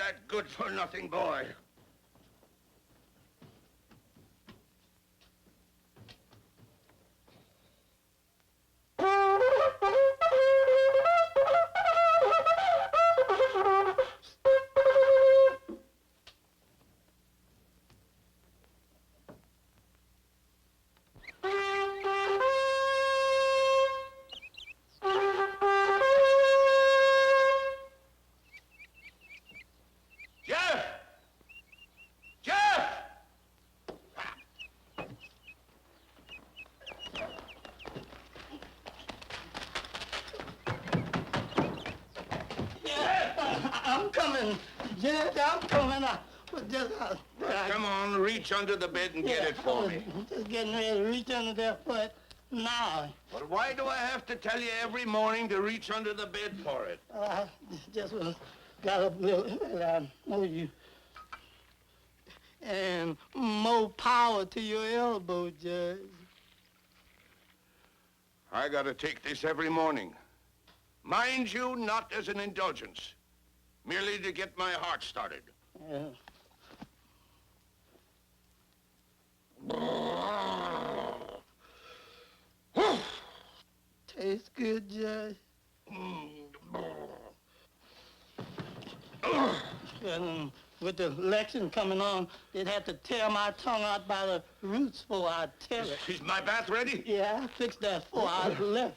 that good-for-nothing boy? Judge, I'm coming out. Come on, reach under the bed and get it for me. I'm just getting ready to reach under there for it now. Well, why do I have to tell you every morning to reach under the bed for it? I just got up a little, I know you. And more power to your elbow, Judge. I gotta take this every morning. Mind you, not as an indulgence. Merely to get my heart started. Yeah. Tastes good, Judge. And with the election coming on, they'd have to tear my tongue out by the roots before I tell it. Is my bath ready? Yeah, I fixed that before I left.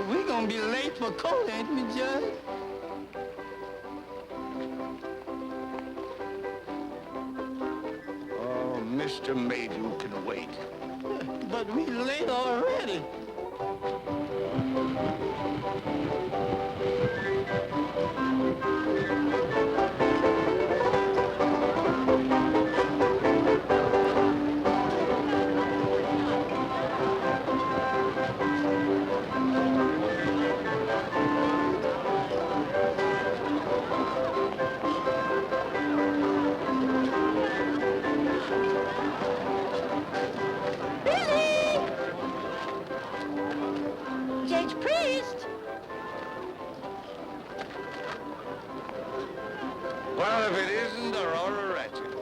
We're gonna be late for court, ain't we, Judge? Oh, Mr. Maydew can wait. But we late already. Well, if it isn't Aurora Ratchet,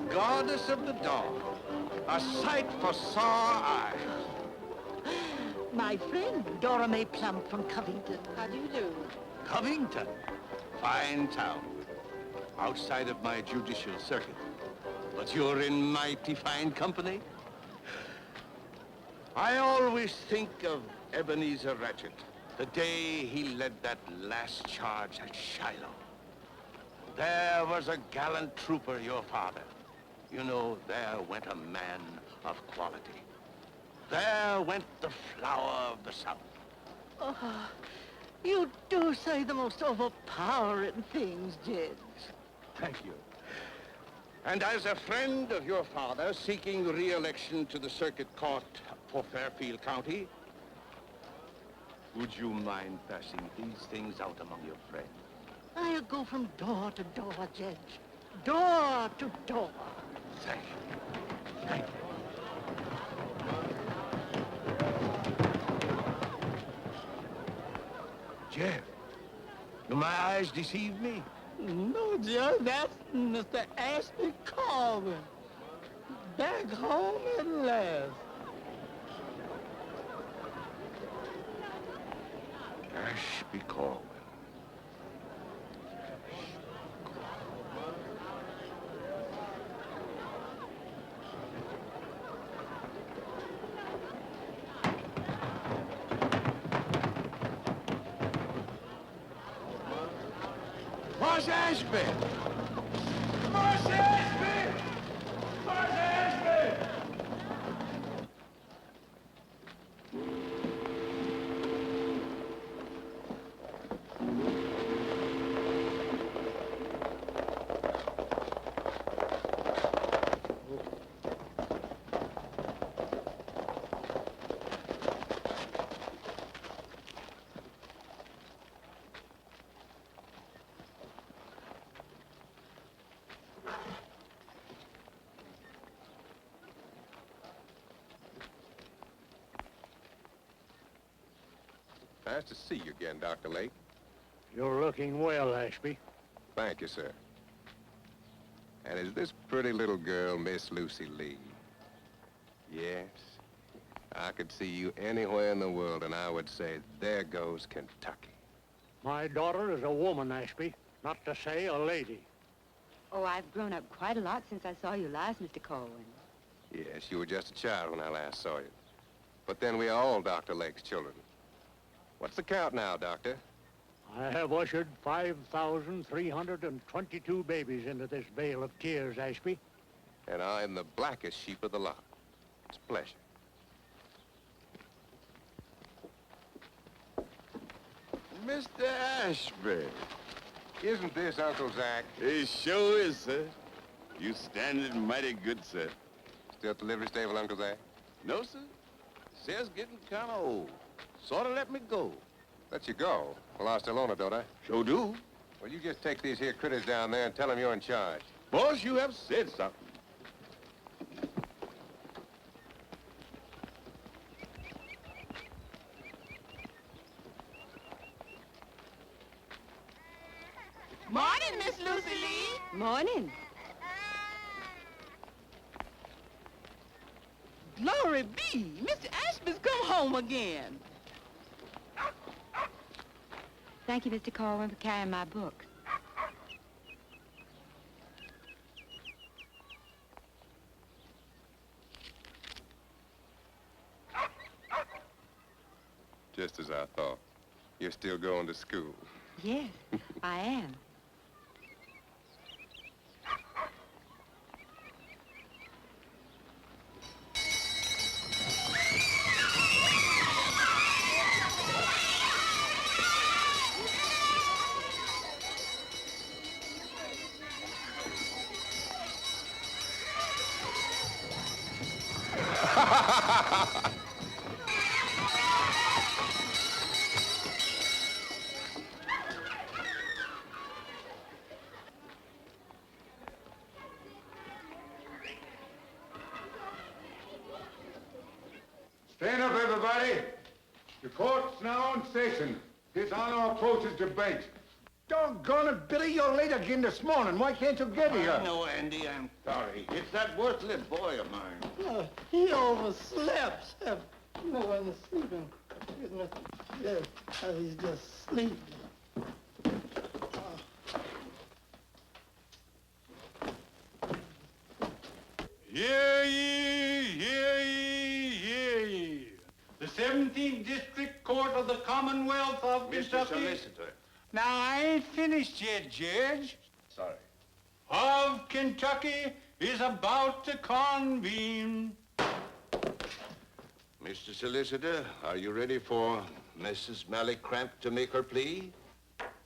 goddess of the dawn, a sight for sore eyes. My friend, Dora Mae Plump from Covington. How do you do? Covington, fine town, outside of my judicial circuit. But you're in mighty fine company. I always think of Ebenezer Ratchet, the day he led that last charge at Shiloh. There was a gallant trooper, your father. You know, there went a man of quality. There went the flower of the South. Oh, you do say the most overpowering things, Judge. Thank you. And as a friend of your father seeking re-election to the circuit court for Fairfield County, would you mind passing these things out among your friends? I'll go from door to door, Judge. Door to door. Thank you. Thank you. Jeff, do my eyes deceive me? No, Judge, that's Mr. Ashby Cobb. Back home at last. Ashby Cobb. Where's Ashby? Where's Ashby? Where's Ashby? Nice to see you again, Dr. Lake. You're looking well, Ashby. Thank you, sir. And is this pretty little girl Miss Lucy Lee? Yes. I could see you anywhere in the world, and I would say, there goes Kentucky. My daughter is a woman, Ashby, not to say a lady. Oh, I've grown up quite a lot since I saw you last, Mr. Colwyn. Yes, you were just a child when I last saw you. But then we are all Dr. Lake's children. What's the count now, Doctor? I have ushered 5,322 babies into this vale of tears, Ashby. And I'm the blackest sheep of the lot. It's a pleasure. Mr. Ashby. Isn't this Uncle Zach? It sure is, sir. You standing mighty good, sir. Still at the livery stable, Uncle Zach? No, sir. Says getting kind of old. Sort of let me go. Let you go? Well, I still own it, don't I? Sure do. Well, you just take these here critters down there and tell them you're in charge. Boss, you have said something. Morning, Miss Lucy Lee. Morning. Glory be. Mr. Ashby's come home again. Thank you, Mr. Colwyn, for carrying my book. Just as I thought. You're still going to school. Yes, I am. Stand up, everybody. The court's now in session. His Honor approaches debate. Doggone it, Billy, you're late again this morning. Why can't you get here? I know, Andy. I'm sorry. It's that worthless boy of mine. No, he overslept, sir. You know, when he's sleeping. Excuse me. Yes, he's just sleeping. Hear ye, hear ye, hear ye. The 17th District Court of the Commonwealth of Mr. Kentucky. Solicitor. Now, I ain't finished yet, Judge. Sorry. Of Kentucky is about to convene. Mr. Solicitor, are you ready for Mrs. Mallycramp to make her plea?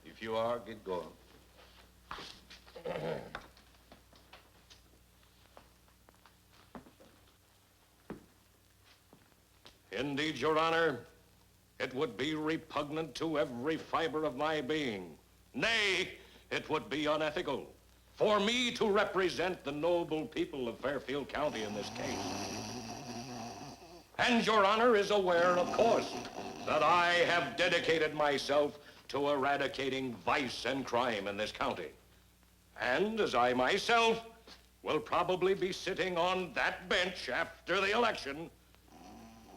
If you are, get going. Indeed, Your Honor, it would be repugnant to every fiber of my being. Nay, it would be unethical for me to represent the noble people of Fairfield County in this case. And Your Honor is aware, of course, that I have dedicated myself to eradicating vice and crime in this county. And as I myself will probably be sitting on that bench after the election,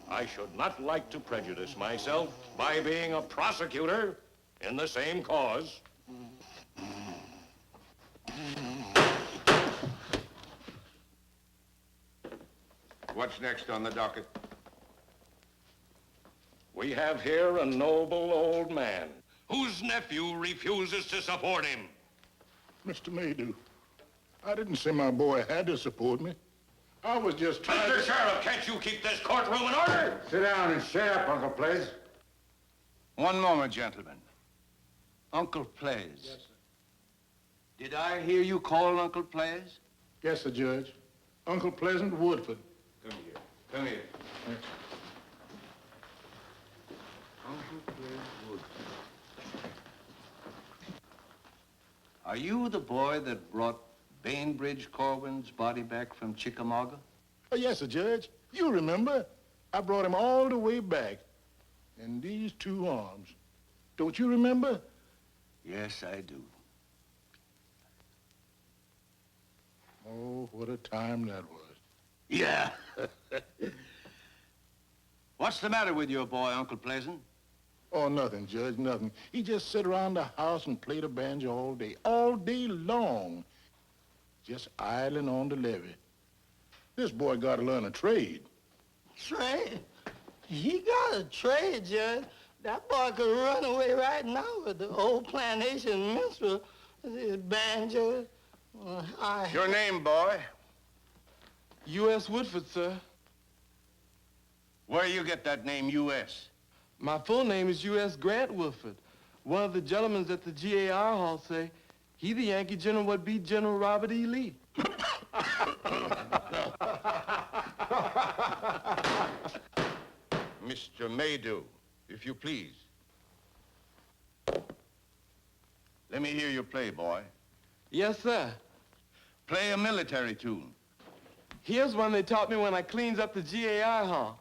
I should not like to prejudice myself by being a prosecutor in the same cause. What's next on the docket? We have here a noble old man whose nephew refuses to support him. Mr. Maydew, I didn't say my boy had to support me. I was just trying Mr. Sheriff, can't you keep this courtroom in order? Sit down and shut up, Uncle Plays. One moment, gentlemen. Uncle Plays. Yes, sir. Did I hear you call Uncle Plays? Yes, sir, Judge. Uncle Pleasant Woodford. Come here. Come here. Uncle Plays Woodford. Are you the boy that brought Bainbridge Corwin's body back from Chickamauga? Oh, yes, sir, Judge. You remember. I brought him all the way back. and these two arms. Don't you remember? Yes, I do. Oh, what a time that was. Yeah. What's the matter with your boy, Uncle Pleasant? Oh, nothing, Judge, nothing. He just sit around the house and play the banjo all day long. Just idling on the levee. This boy got to learn a trade. Trade? He got a trade, Judge. That boy could run away right now with the old plantation minstrel, his banjo. Your name, boy? U.S. Woodford, sir. Where you get that name, U.S.? My full name is U.S. Grant Woodford. One of the gentlemen at the GAR Hall say he the Yankee general what beat General Robert E. Lee. Mr. Maydew, if you please. Let me hear you play, boy. Yes, sir. Play a military tune. Here's one they taught me when I cleans up the GAR Hall.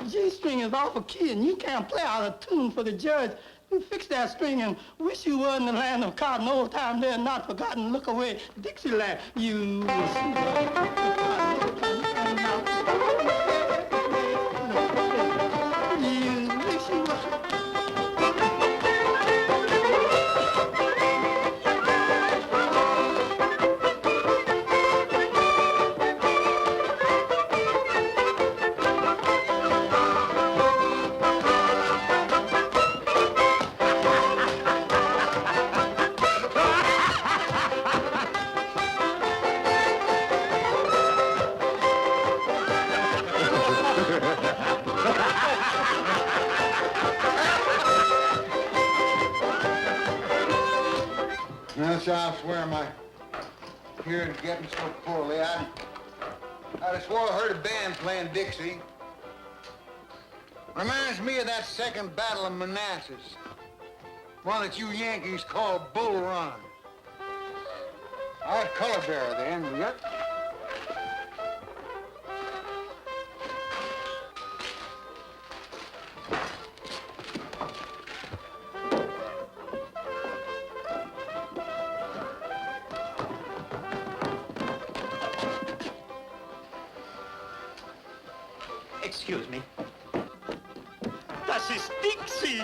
G-string is awful key, and you can't play out of tune for the judge. You fix that string and wish you were in the land of cotton, old time there, not forgotten. Look away, Dixieland. You wish you were. I swear my hearing's getting so poorly. I swore I heard a band playing Dixie. Reminds me of that second battle of Manassas. One that you Yankees call Bull Run. I was color bearer then, yep. Excuse me. Das ist Dixie.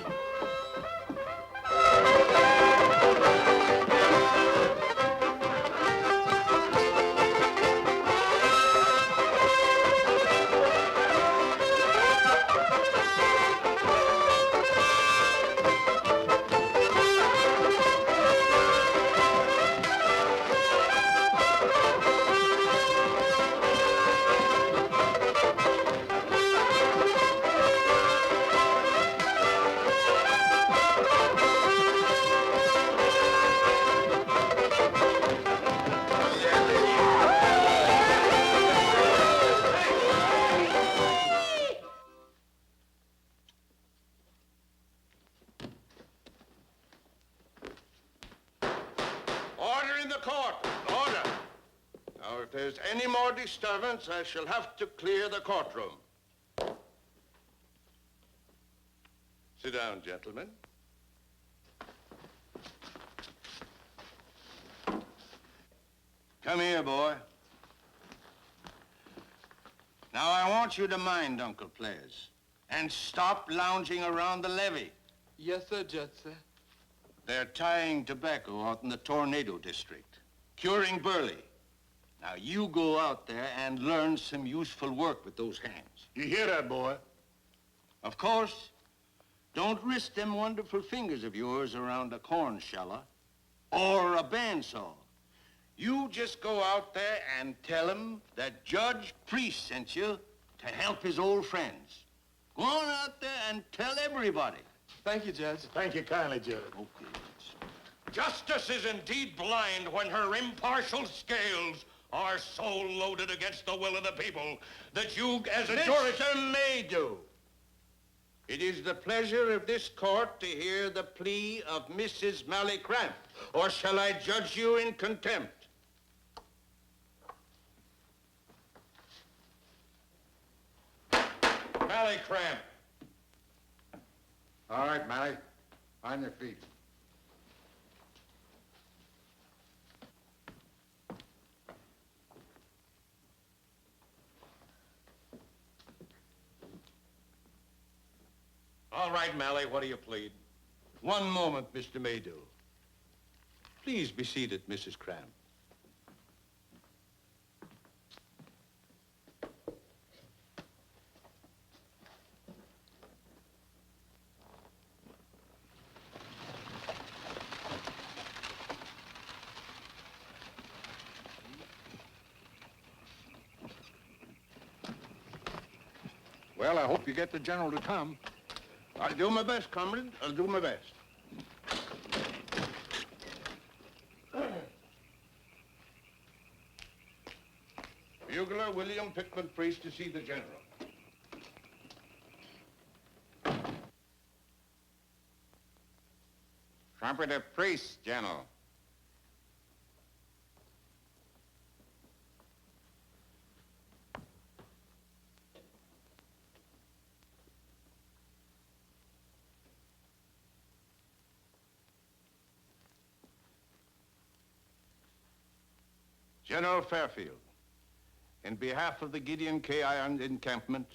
Disturbance, I shall have to clear the courtroom. Sit down, gentlemen. Come here, boy. Now, I want you to mind Uncle Players and stop lounging around the levee. Yes, sir, Judge, sir. They're tying tobacco out in the Tornado District, curing burley. Now, you go out there and learn some useful work with those hands. You hear that, boy? Of course, don't risk them wonderful fingers of yours around a corn sheller or a bandsaw. You just go out there and tell him that Judge Priest sent you to help his old friends. Go on out there and tell everybody. Thank you, Judge. Thank you kindly, Judge. Okay. Justice is indeed blind when her impartial scales are so loaded against the will of the people that you, as a jurist... Mr. Maydew, it is the pleasure of this court to hear the plea of Mrs. Mallycramp, or shall I judge you in contempt? Mallycramp. All right, Mally. On your feet. All right, Mally, what do you plead? One moment, Mr. Maydew. Please be seated, Mrs. Cramp. Well, I hope you get the general to come. I'll do my best, comrade. I'll do my best. Bugler William Pickman Priest to see the general. Trumpeter Priest, General. General Fairfield, in behalf of the Gideon K. Iron encampment,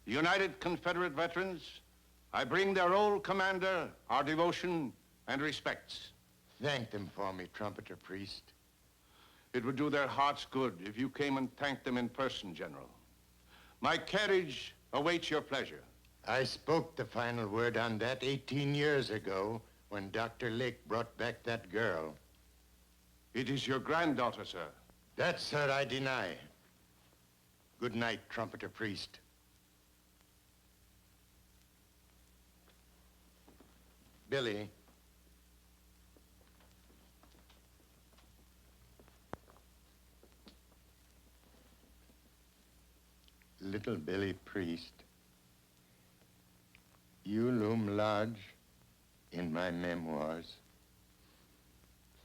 the United Confederate Veterans, I bring their old commander our devotion and respects. Thank them for me, Trumpeter Priest. It would do their hearts good if you came and thanked them in person, General. My carriage awaits your pleasure. I spoke the final word on that 18 years ago when Dr. Lake brought back that girl. It is your granddaughter, sir. That, sir, I deny. Good night, Trumpeter Priest. Billy. Little Billy Priest, you loom large in my memoirs.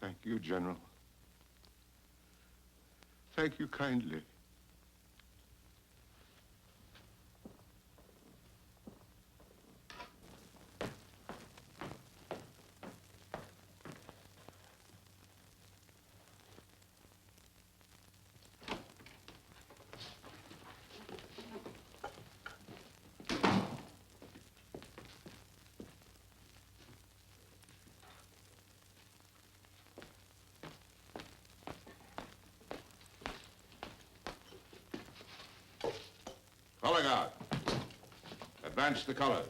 Thank you, General. Thank you kindly. Color guard. Advance the colors.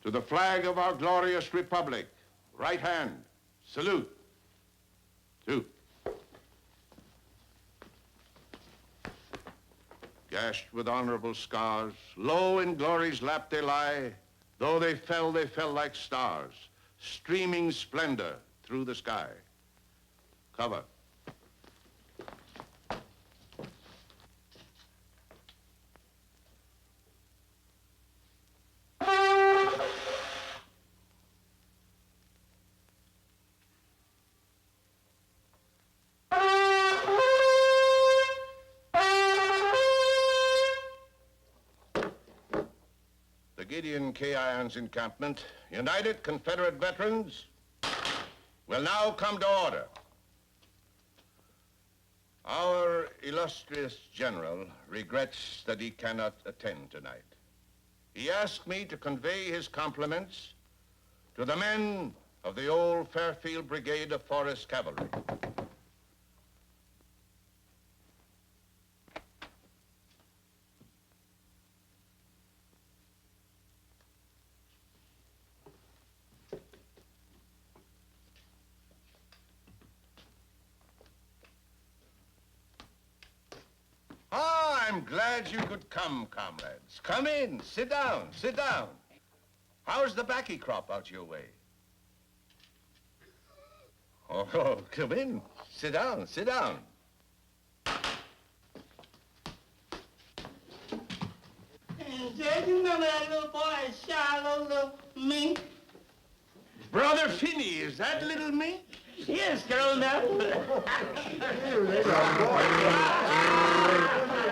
To the flag of our glorious republic, right hand, salute. Two. Gashed with honorable scars, low in glory's lap they lie. Though they fell like stars, streaming splendor through the sky. Cover. Gideon K. Irons encampment, United Confederate Veterans, will now come to order. Our illustrious general regrets that he cannot attend tonight. He asked me to convey his compliments to the men of the old Fairfield Brigade of Forest Cavalry. glad you could come, comrades. Come in, sit down, sit down. How's the baccy crop out your way? Oh, come in, sit down, sit down. And Judge, you remember that little boy, Shiloh, little mink? Brother Finney, is that little me? Yes, girl, now.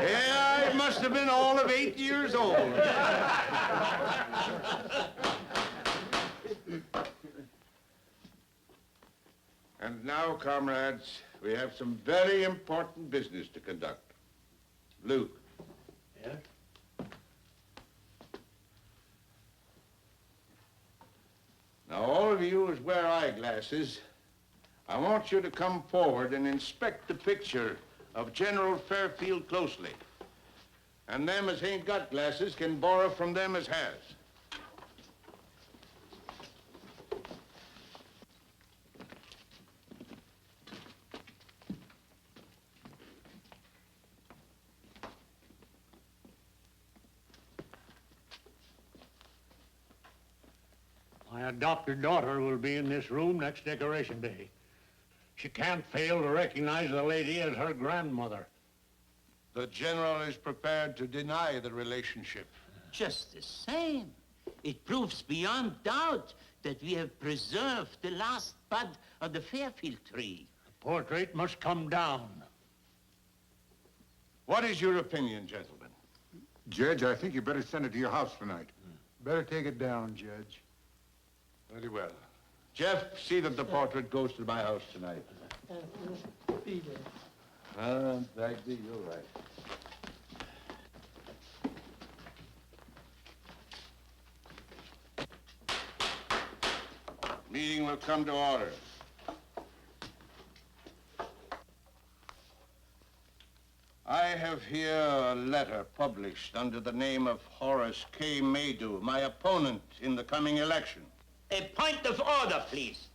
Yeah, I must have been all of 8 years old. And now, comrades, we have some very important business to conduct. Luke. Yes? Now, all of you as wear eyeglasses, I want you to come forward and inspect the picture of General Fairfield closely. And them as ain't got glasses can borrow from them as has. My adopted daughter will be in this room next Decoration Day. She can't fail to recognize the lady as her grandmother. The general is prepared to deny the relationship. Just the same, it proves beyond doubt that we have preserved the last bud of the Fairfield tree. The portrait must come down. What is your opinion, gentlemen? Judge, I think you better send it to your house tonight. Better take it down, Judge. Very well. Jeff, see that the portrait goes to my house tonight. Bagby, you're right. Meeting will come to order. I have here a letter published under the name of Horace K. Maydew, my opponent in the coming election. A point of order, please.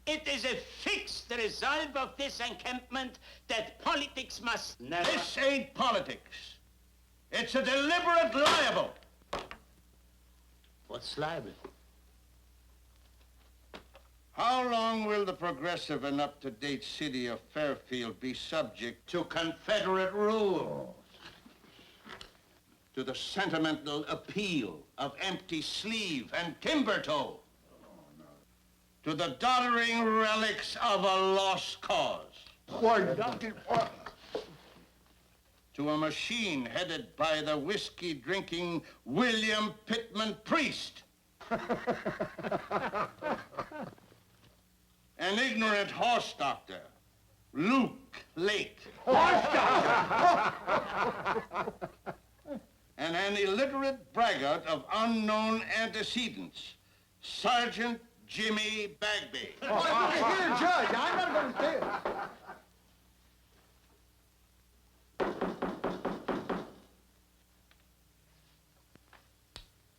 It is a fixed resolve of this encampment that politics must never... This ain't politics. It's a deliberate libel. What's libel? How long will the progressive and up-to-date city of Fairfield be subject to Confederate rule? To the sentimental appeal of empty sleeve and timber toe? To the doddering relics of a lost cause? Why, Doctor, To a machine headed by the whiskey-drinking William Pittman Priest? An ignorant horse doctor, Luke Lake. horse doctor! And an illiterate braggart of unknown antecedents, Sergeant Jimmy Bagby. Here, Judge, I'm not going to stay it.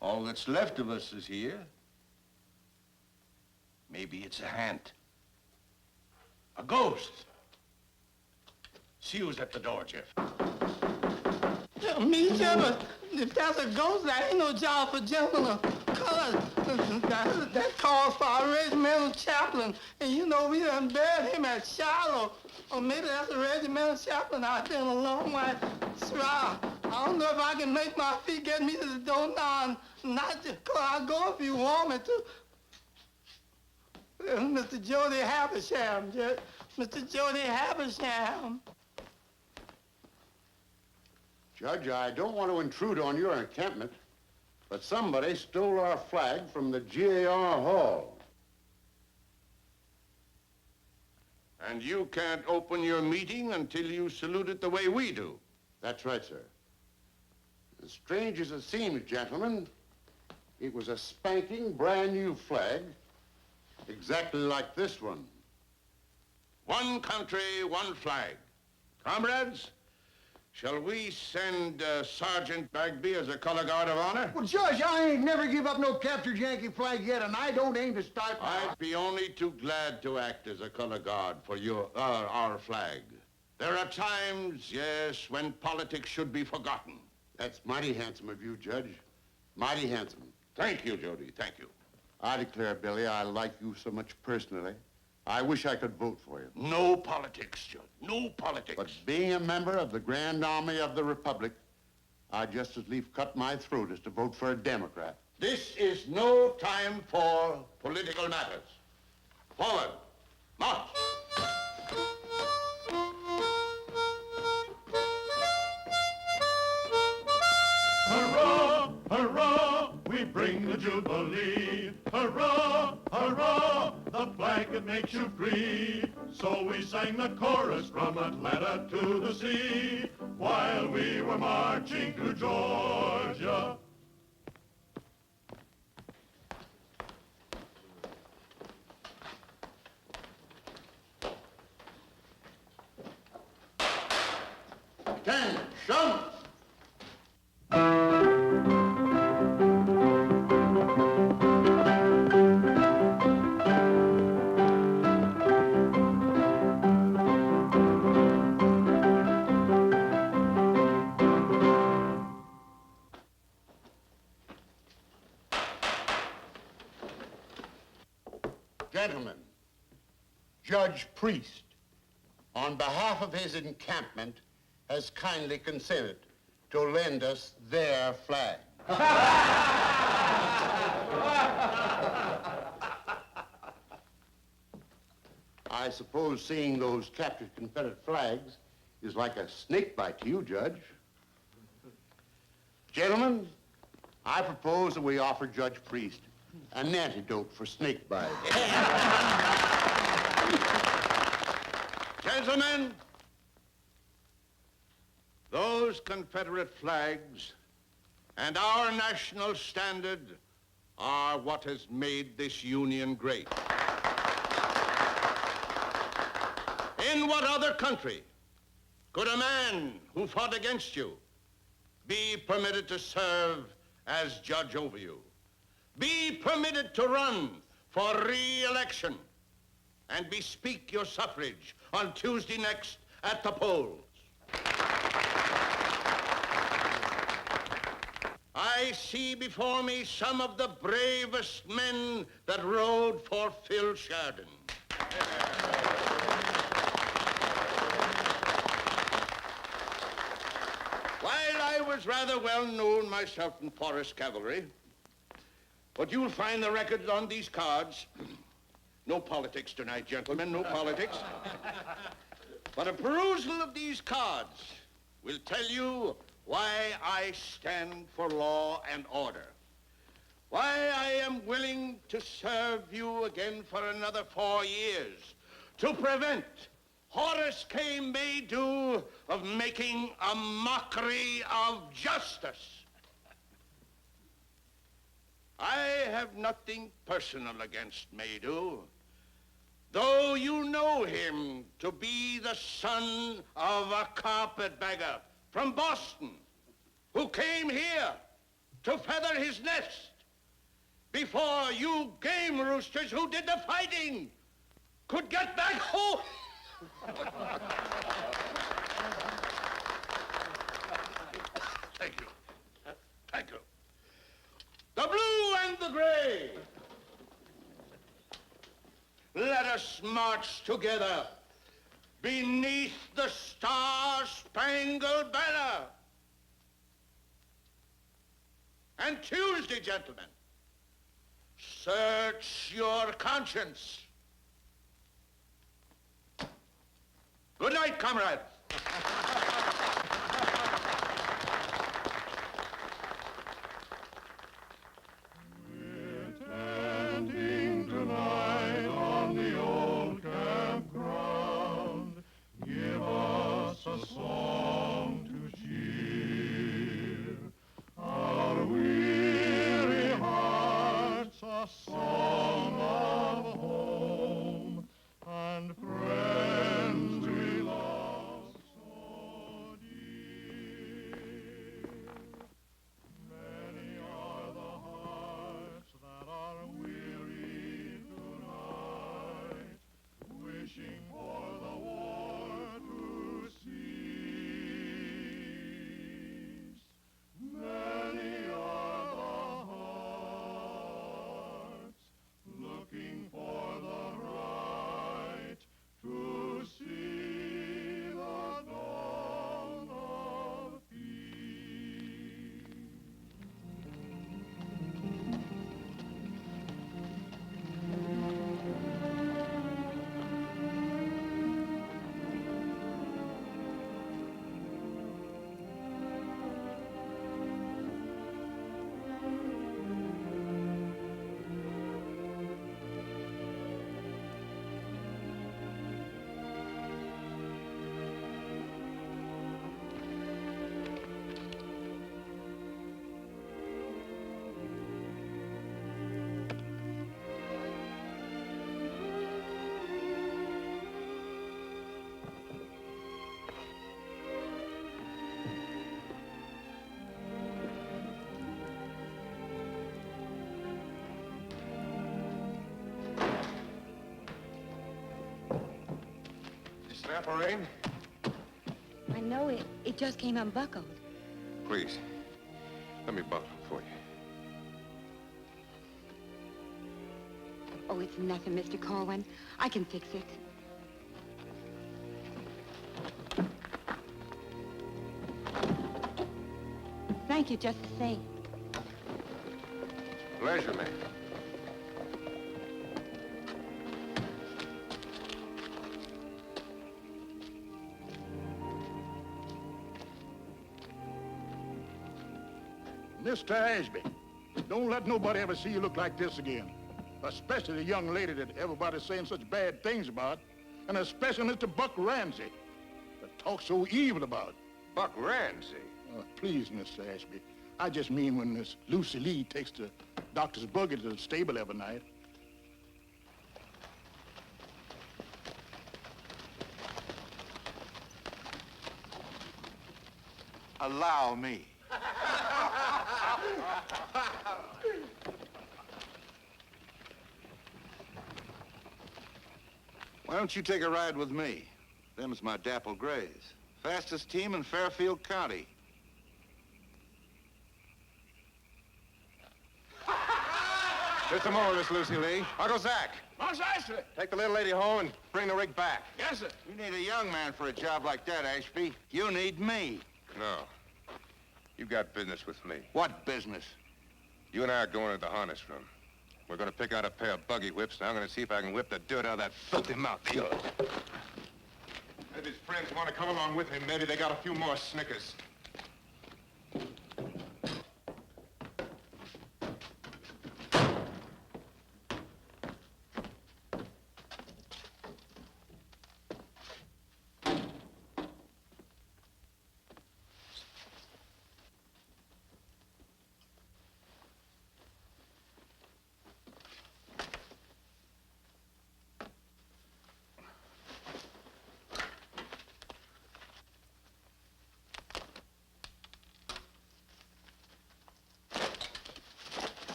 All that's left of us is here. Maybe it's a haunt. A ghost. See who's at the door, Jeff. Me, Jeff, if that's a ghost, that ain't no job for gentlemen of color. That calls for our regimental chaplain. And you know, we done buried him at Shiloh. Or maybe that's a regimental chaplain out there in a long white shroud. I don't know if I can make my feet get me to the door now and not just, I'll go if you want me to. Mr. Jody Habersham, Mr. Jody Habersham. Judge, I don't want to intrude on your encampment, but somebody stole our flag from the GAR Hall. And you can't open your meeting until you salute it the way we do. That's right, sir. As strange as it seems, gentlemen, it was a spanking brand new flag, exactly like this one. One country, one flag. Comrades, shall we send Sergeant Bagby as a color guard of honor? Well, Judge, I ain't never give up no captured Yankee flag yet, and I don't aim to start... I'd be only too glad to act as a color guard for our flag. There are times, yes, when politics should be forgotten. That's mighty handsome of you, Judge. Mighty handsome. Thank you, Jody, thank you. I declare, Billy, I like you so much personally. I wish I could vote for you. No politics, Judge, no politics. But being a member of the Grand Army of the Republic, I'd just as lief cut my throat as to vote for a Democrat. This is no time for political matters. Forward, march. Hurrah, hurrah, we bring the Jubilee. Hurrah, hurrah, the flag that makes you free. So we sang the chorus from Atlanta to the sea while we were marching to Georgia. Attention! Gentlemen, Judge Priest, on behalf of his encampment, has kindly consented to lend us their flag. I suppose seeing those captured Confederate flags is like a snake bite to you, Judge. Gentlemen, I propose that we offer Judge Priest an antidote for snake bite. Gentlemen, those Confederate flags and our national standard are what has made this Union great. In what other country could a man who fought against you be permitted to serve as judge over you, be permitted to run for re-election, and bespeak your suffrage on Tuesday next at the polls? I see before me some of the bravest men that rode for Phil Sheridan. While I was rather well known myself in Forest Cavalry, but you'll find the records on these cards. No politics tonight, gentlemen, no politics. But a perusal of these cards will tell you why I stand for law and order, why I am willing to serve you again for another 4 years, to prevent Horace K. Maydew of making a mockery of justice. I have nothing personal against Maydew, though you know him to be the son of a carpetbagger from Boston who came here to feather his nest before you game roosters who did the fighting could get back home. Thank you. Thank you. The blue and the gray. Let us march together beneath the star-spangled banner. And Tuesday, gentlemen, search your conscience. Good night, comrades. We're standing tonight on the old campground. Give us a song to cheer our weary hearts, a song of home and friends we love so Snapper rain? I know it. It just came unbuckled. Please, let me buckle it for you. Oh, it's nothing, Mr. Corwin. I can fix it. Thank you just the same. Pleasure, man. Mr. Ashby, don't let nobody ever see you look like this again. Especially the young lady that everybody's saying such bad things about. And especially Mr. Buck Ramsey, that talks so evil about. Buck Ramsey? Please, Mr. Ashby. I just mean when Miss Lucy Lee takes the doctor's buggy to the stable every night. Allow me. Why don't you take a ride with me? Them's my dapple grays. Fastest team in Fairfield County. Just a moment, Miss Lucy Lee. Uncle Zach. Most Ashby. Take the little lady home and bring the rig back. Yes, sir. You need a young man for a job like that, Ashby. You need me. No. You got business with me. What business? You and I are going to the harness room. We're going to pick out a pair of buggy whips, and I'm going to see if I can whip the dirt out of that filthy mouth of yours. Maybe his friends want to come along with him. Maybe they got a few more Snickers.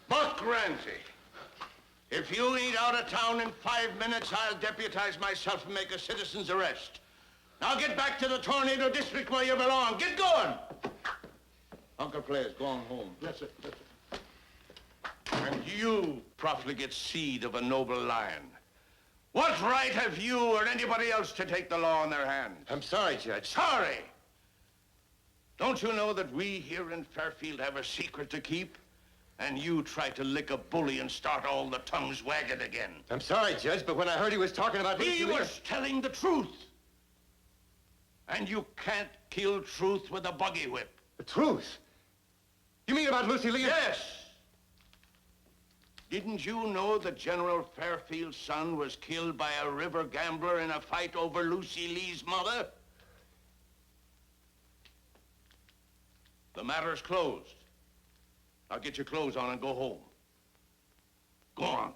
Buck Ramsey. If you ain't out of town in 5 minutes, I'll deputize myself and make a citizen's arrest. Now get back to the Tornado District where you belong. Get going! Uncle Player's going home. Yes, sir. Yes, sir. And you, profligate seed of a noble lion. What right have you or anybody else to take the law in their hands? I'm sorry, Judge. Sorry? Don't you know that we here in Fairfield have a secret to keep? And you try to lick a bully and start all the tongues wagging again. I'm sorry, Judge, but when I heard he was talking about... He was telling the truth. And you can't kill truth with a buggy whip. The truth? You mean about Lucy Lee? Yes. Didn't you know that General Fairfield's son was killed by a river gambler in a fight over Lucy Lee's mother? The matter's closed. Now get your clothes on and go home. Go on.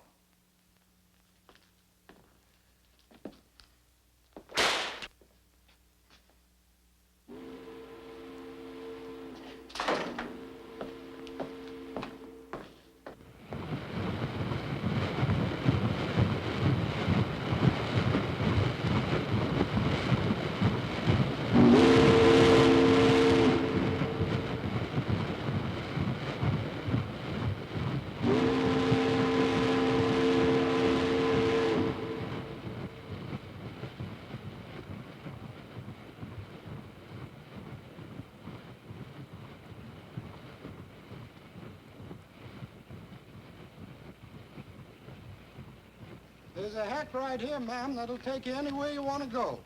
There's a hack right here, ma'am, that'll take you anywhere you want to go.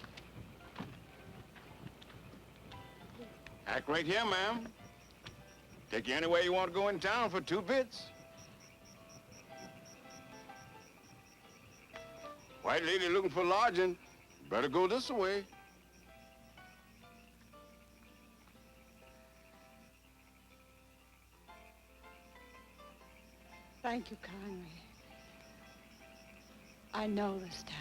Hack right here, ma'am. Take you anywhere you want to go in town for 2 bits. White lady looking for lodging. Better go this way. Thank you kindly. I know this town.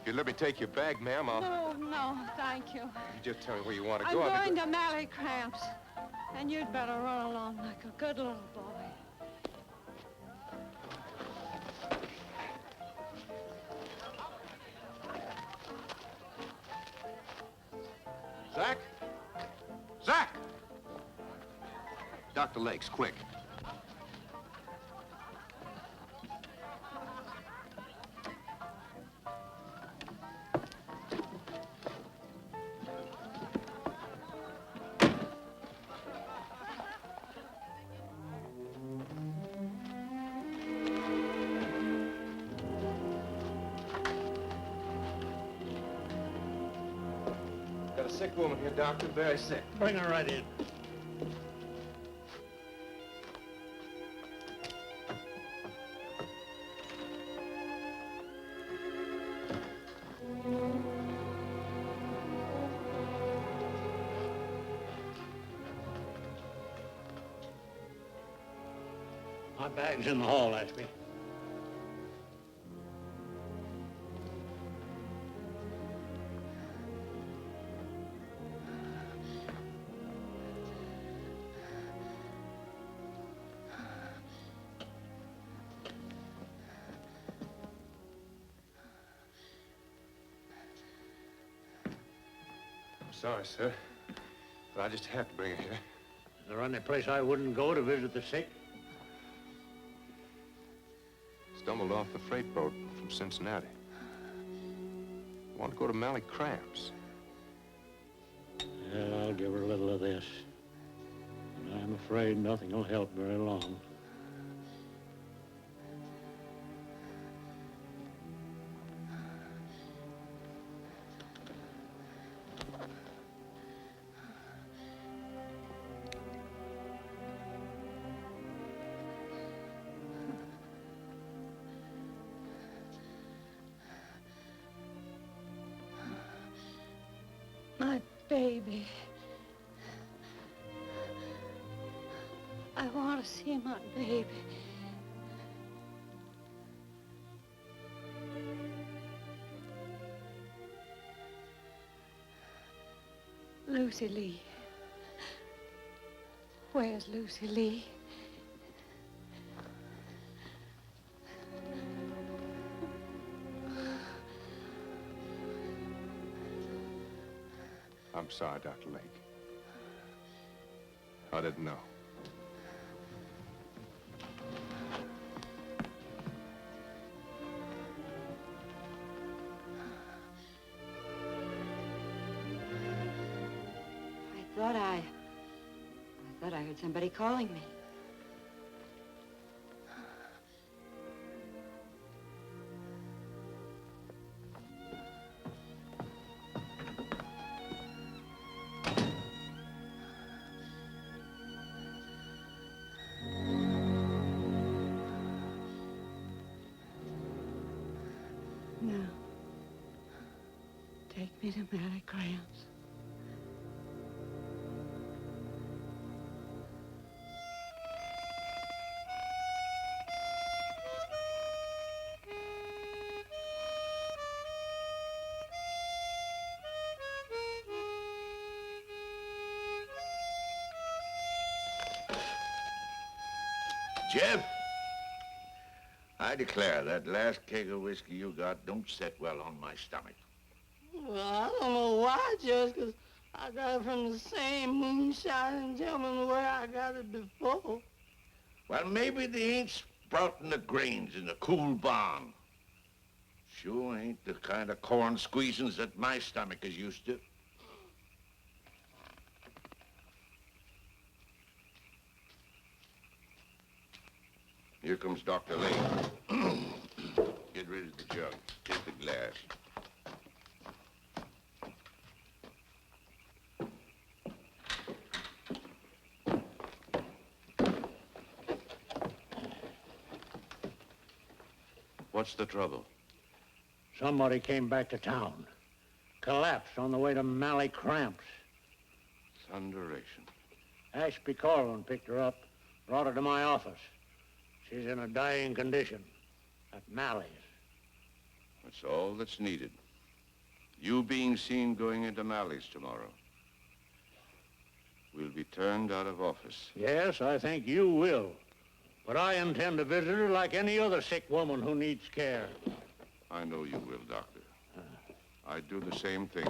If you let me take your bag, ma'am, I'll... No, thank you. You just tell me where you want to I'm go. going to Mally Cramps, and you'd better run along like a good little boy. Zach? Zach! Dr. Lakes, quick. Got a sick woman here, doctor, very sick. Bring her right in. My bag's in the hall, Ashby. Sorry, sir, but I just have to bring her here. Is there any place I wouldn't go to visit the sick? Stumbled off the freight boat from Cincinnati. Want to go to Mally Cramps. Yeah, I'll give her a little of this. And I'm afraid nothing will help very long. My baby. I want to see my baby. Lucy Lee. Where's Lucy Lee? I'm sorry, Dr. Lake. I didn't know. I thought I heard somebody calling me. me to marry Gramps. Jeff, I declare that last keg of whiskey you got don't set well on my stomach. Well, I don't know why, Judge, 'cause I got it from the same moonshine gentleman where I got it before. Well, maybe they ain't sprouting the grains in the cool barn. Sure ain't the kind of corn squeezings that my stomach is used to. Here comes Dr. Lane. Get rid of the jug. Take the glass. What's the trouble? Somebody came back to town. Collapsed on the way to Mally Cramps. Thunderation. Ashby Corwin picked her up, brought her to my office. She's in a dying condition at Mally's. That's all that's needed. You being seen going into Mally's tomorrow. We'll be turned out of office. Yes, I think you will. But I intend to visit her like any other sick woman who needs care. I know you will, Doctor. I'd do the same thing.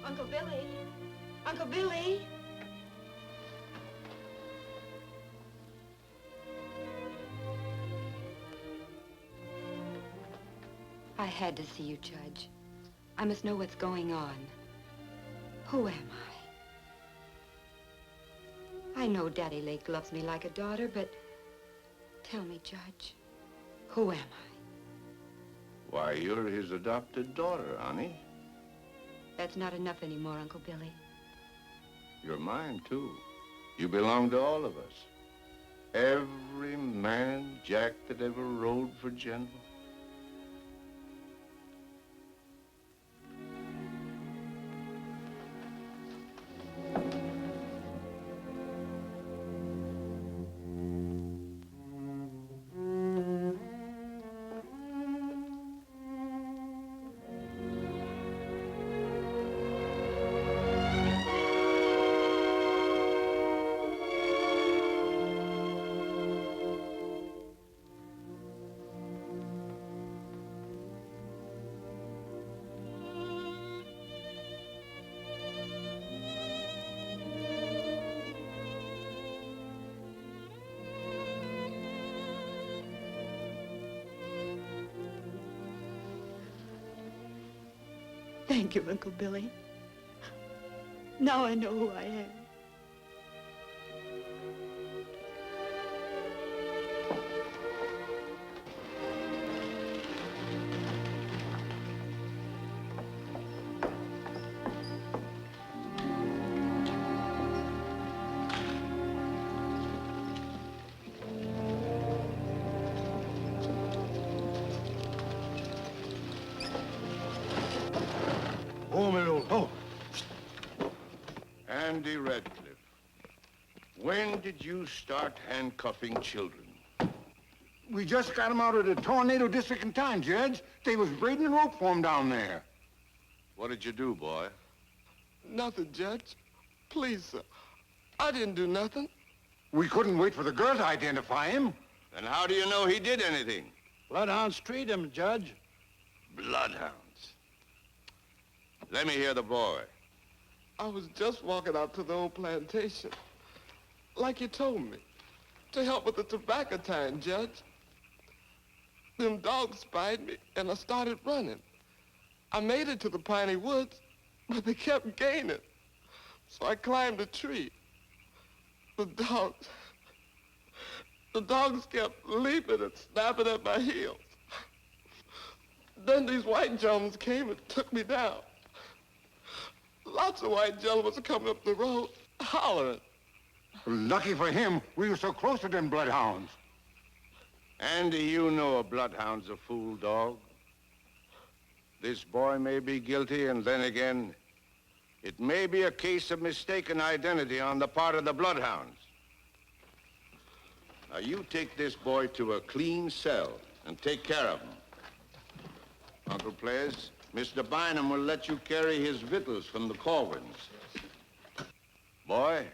Uncle Billy. Uncle Billy. I had to see you, Judge. I must know what's going on. Who am I? I know Daddy Lake loves me like a daughter, but tell me, Judge, who am I? Why, you're his adopted daughter, honey. That's not enough anymore, Uncle Billy. You're mine, too. You belong to all of us. Every man jack that ever rode for general. Thank you, Uncle Billy. Now I know who I am. Andy Radcliffe, when did you start handcuffing children? We just got them out of the tornado district in time, Judge. They was braiding the rope for 'em down there. What did you do, boy? Nothing, Judge. Please, sir. I didn't do nothing. We couldn't wait for the girl to identify him. Then how do you know he did anything? Bloodhounds treat him, Judge. Bloodhounds. Let me hear the boy. I was just walking out to the old plantation, like you told me, to help with the tobacco time, Judge. Them dogs spied me, and I started running. I made it to the piney woods, but they kept gaining. So I climbed a tree. The dogs kept leaping and snapping at my heels. Then these white gentlemen came and took me down. Lots of white gentlemen coming up the road, hollering. Lucky for him, we were so close to them bloodhounds. Andy, you know a bloodhound's a fool dog. This boy may be guilty, and then again, it may be a case of mistaken identity on the part of the bloodhounds. Now, you take this boy to a clean cell and take care of him. Uncle Players, Mr. Bynum will let you carry his victuals from the Corwins. Boy,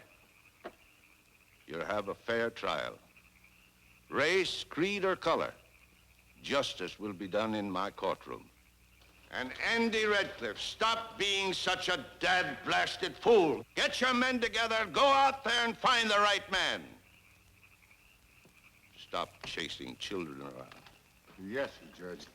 you'll have a fair trial. Race, creed, or color, justice will be done in my courtroom. And Andy Redcliffe, stop being such a dad-blasted fool. Get your men together, go out there and find the right man. Stop chasing children around. Yes, Judge.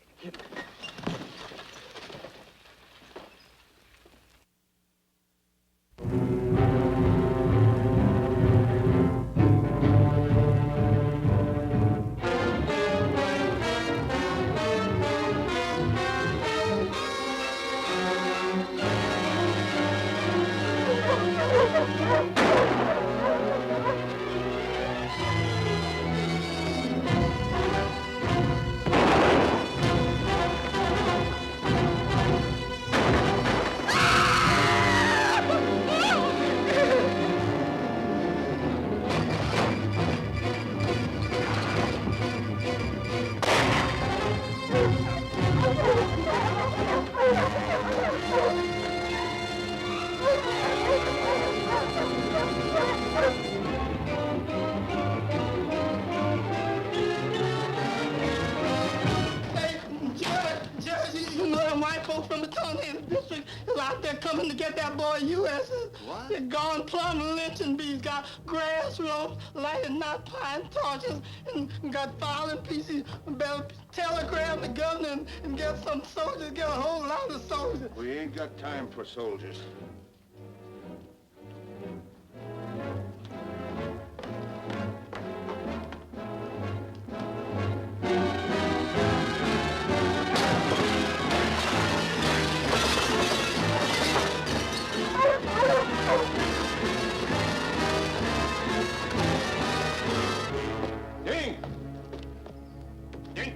Coming to get that boy U.S. What? They're gone plumb lynching bees, got grass ropes, lighted not pine torches, and got filing pieces. Better telegram the governor and get some soldiers, get a whole lot of soldiers. We ain't got time for soldiers.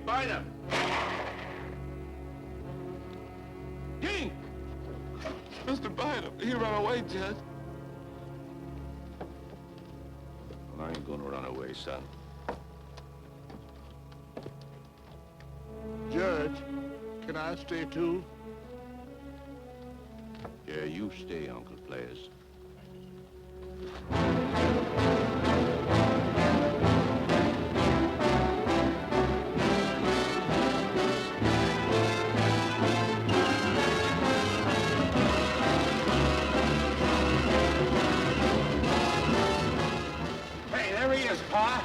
Bynum! Dink! Mr. Bynum, he ran away, Judge. Well, I ain't gonna run away, son. Judge, can I stay too? Yeah, you stay, Uncle Players. Pa?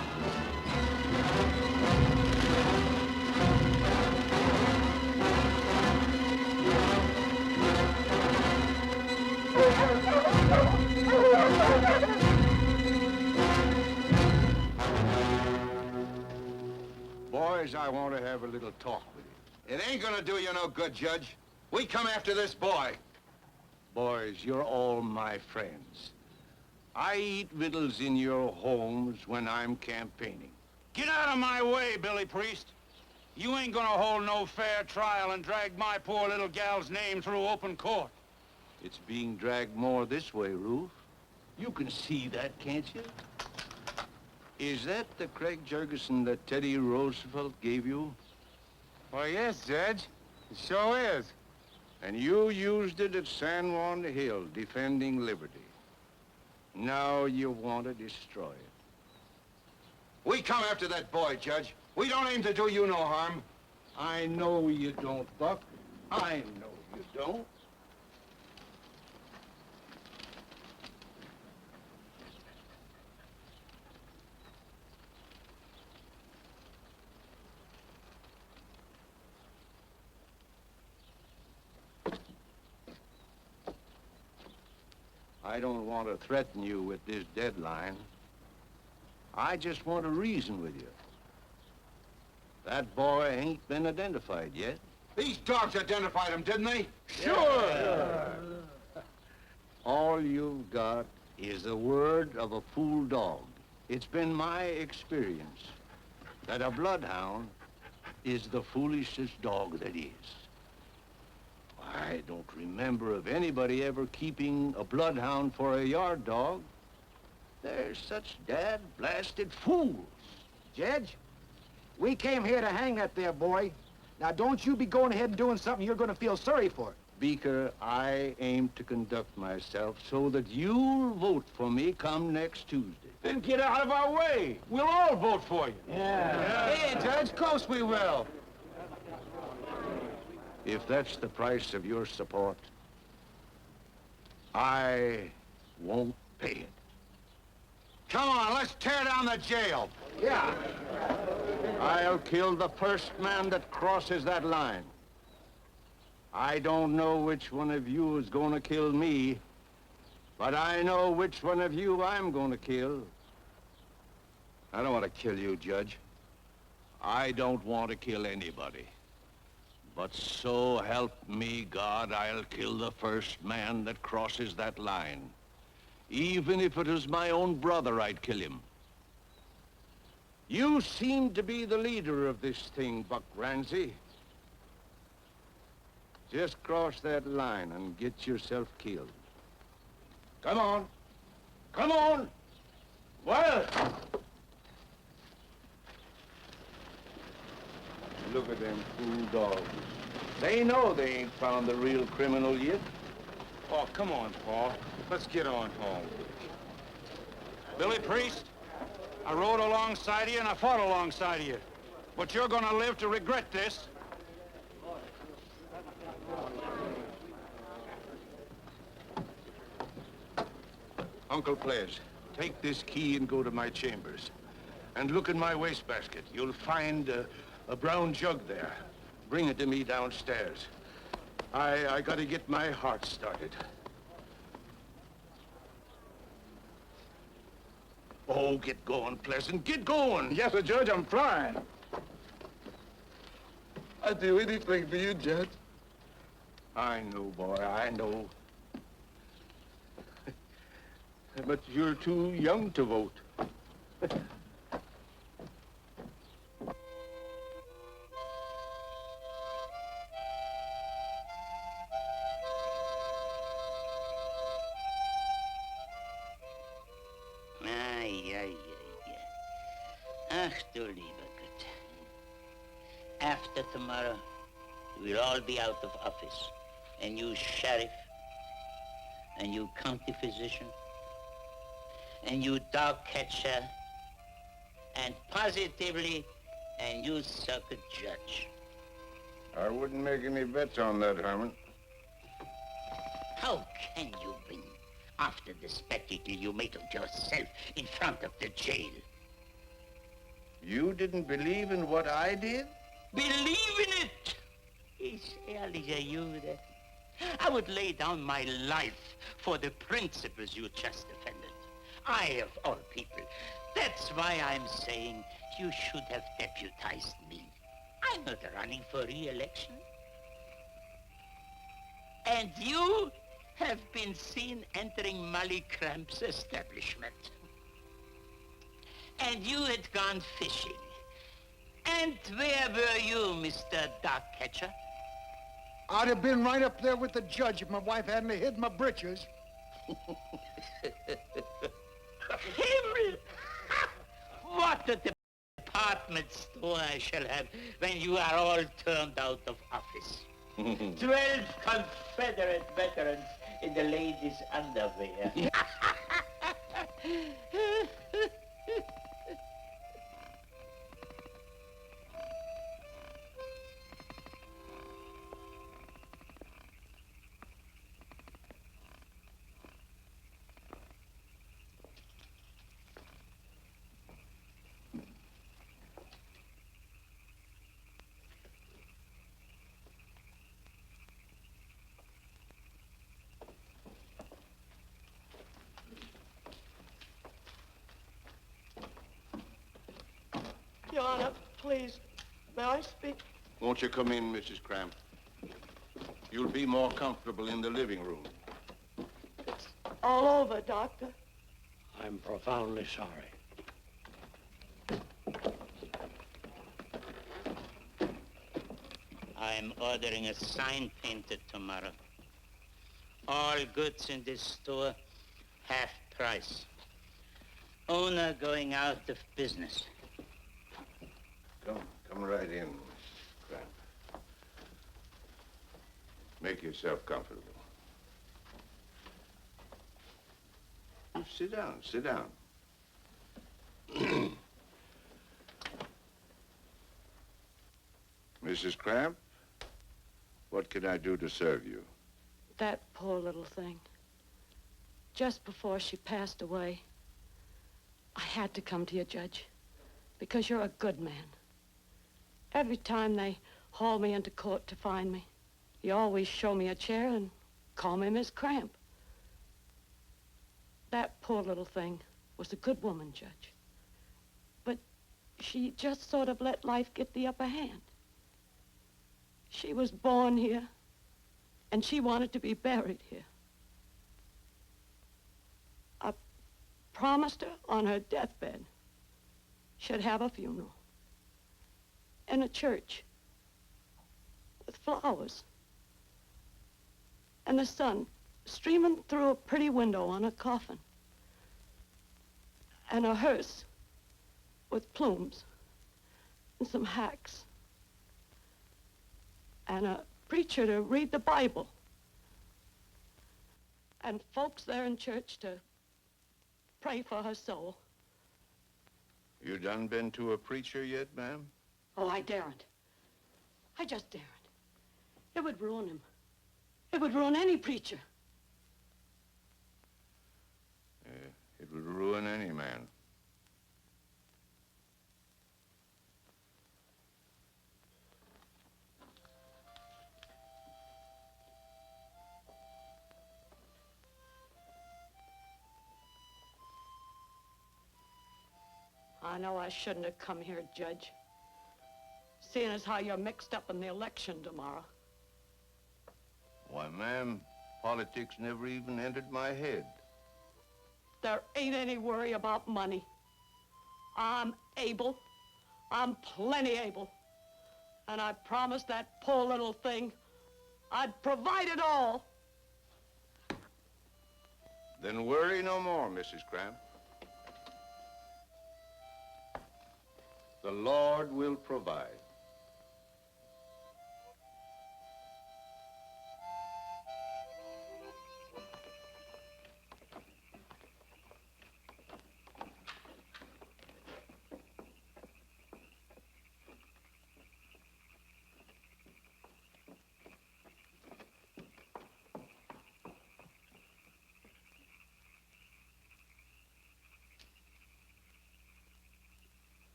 Boys, I want to have a little talk with you. It ain't gonna do you no good, Judge. We come after this boy. Boys, you're all my friends. I eat victuals in your homes when I'm campaigning. Get out of my way, Billy Priest. You ain't gonna hold no fair trial and drag my poor little gal's name through open court. It's being dragged more this way, Ruth. You can see that, can't you? Is that the Craig Jurgensen that Teddy Roosevelt gave you? Well, yes, Judge. It sure is. And you used it at San Juan Hill, defending liberty. Now you want to destroy it. We come after that boy, Judge. We don't aim to do you no harm. I know you don't, Buck. I know you don't. I don't want to threaten you with this deadline. I just want to reason with you. That boy ain't been identified yet. These dogs identified him, didn't they? Sure. All you've got is the word of a fool dog. It's been my experience that a bloodhound is the foolishest dog that is. I don't remember of anybody ever keeping a bloodhound for a yard dog. They're such dad-blasted fools. Judge, we came here to hang that there boy. Now, don't you be going ahead and doing something you're going to feel sorry for. Beaker, I aim to conduct myself so that you'll vote for me come next Tuesday. Then get out of our way. We'll all vote for you. Hey, Judge, of course we will. If that's the price of your support, I won't pay it. Come on, let's tear down the jail. Yeah. I'll kill the first man that crosses that line. I don't know which one of you is going to kill me, but I know which one of you I'm going to kill. I don't want to kill you, Judge. I don't want to kill anybody. But so help me God, I'll kill the first man that crosses that line. Even if it was my own brother, I'd kill him. You seem to be the leader of this thing, Buck Ramsey. Just cross that line and get yourself killed. Come on. Come on. Well. Look at them fool dogs. They know they ain't found the real criminal yet. Oh, come on, Paul. Let's get on home. Billy Priest, I rode alongside of you and I fought alongside of you. But you're gonna live to regret this. Uncle Ples, take this key and go to my chambers. And look in my wastebasket. You'll find a brown jug there. Bring it to me downstairs. I gotta get my heart started. Oh, get going, Pleasant. Get going. Yes, sir, Judge, I'm trying. I'd do anything for you, Judge. I know, boy, I know. But you're too young to vote. Ach, du lieber Gott. After tomorrow, we'll all be out of office. And you sheriff, and you county physician, and you dog catcher, and positively, and you circuit judge. I wouldn't make any bets on that, Herman. How can you win after the spectacle you made of yourself in front of the jail? You didn't believe in what I did? Believe in it! It's ehrlich, you there. I would lay down my life for the principles you just defended. I, of all people. That's why I'm saying you should have deputized me. I'm not running for re-election. And you have been seen entering Molly Cramp's establishment. And you had gone fishing. And where were you, Mr. Dog Catcher? I'd have been right up there with the judge if my wife hadn't hid my britches. Himmel! What a department store I shall have when you are all turned out of office. 12 Confederate veterans in the ladies' underwear. Please, may I speak? Won't you come in, Mrs. Cramp? You'll be more comfortable in the living room. It's all over, Doctor. I'm profoundly sorry. I'm ordering a sign painted tomorrow. All goods in this store, half price. Owner going out of business. Come right in, Mrs. Cramp. Make yourself comfortable. You sit down, sit down. Mrs. Cramp, what can I do to serve you? That poor little thing. Just before she passed away, I had to come to you, Judge, because you're a good man. Every time they haul me into court to find me, you always show me a chair and call me Miss Cramp. That poor little thing was a good woman, Judge. But she just sort of let life get the upper hand. She was born here, and she wanted to be buried here. I promised her on her deathbed she'd have a funeral in a church with flowers and the sun streaming through a pretty window on a coffin and a hearse with plumes and some hacks and a preacher to read the Bible and folks there in church to pray for her soul. You done been to a preacher yet, ma'am? Oh, I daren't. I just daren't. It would ruin him. It would ruin any preacher. It would ruin any man. I know I shouldn't have come here, Judge. Seeing as how you're mixed up in the election tomorrow. Why, ma'am, politics never even entered my head. There ain't any worry about money. I'm able. I'm plenty able. And I promised that poor little thing I'd provide it all. Then worry no more, Mrs. Cramp. The Lord will provide.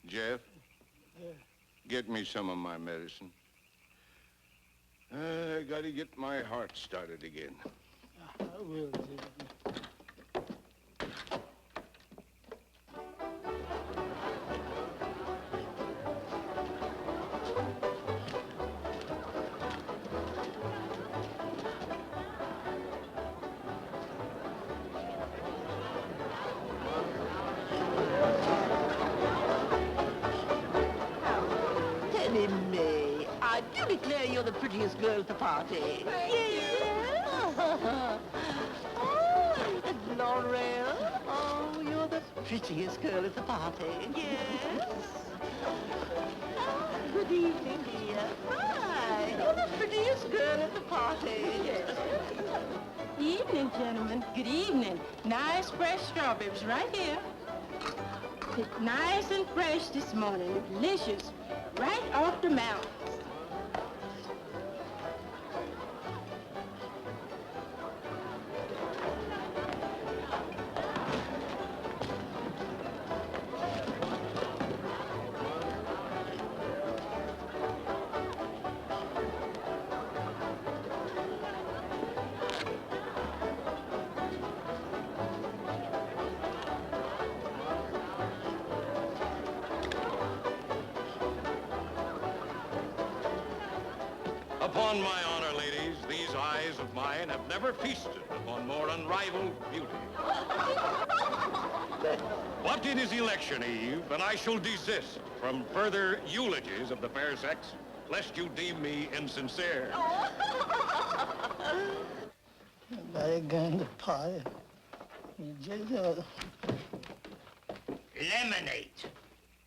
Jeff, get me some of my medicine. I gotta get my heart started again. I will, Judge. I do declare you're the prettiest girl at the party. Yes. Oh, Laurel. Oh, you're the prettiest girl at the party. Yes. Oh, good evening, dear. Hi. You're the prettiest girl at the party. Yes. Evening, gentlemen. Good evening. Nice fresh strawberries right here. Picked nice and fresh this morning. Delicious. Right off the mountain. Upon my honor, ladies, these eyes of mine have never feasted upon more unrivaled beauty. But it is election eve, and I shall desist from further eulogies of the fair sex, lest you deem me insincere. Everybody going to party. You just, Lemonade.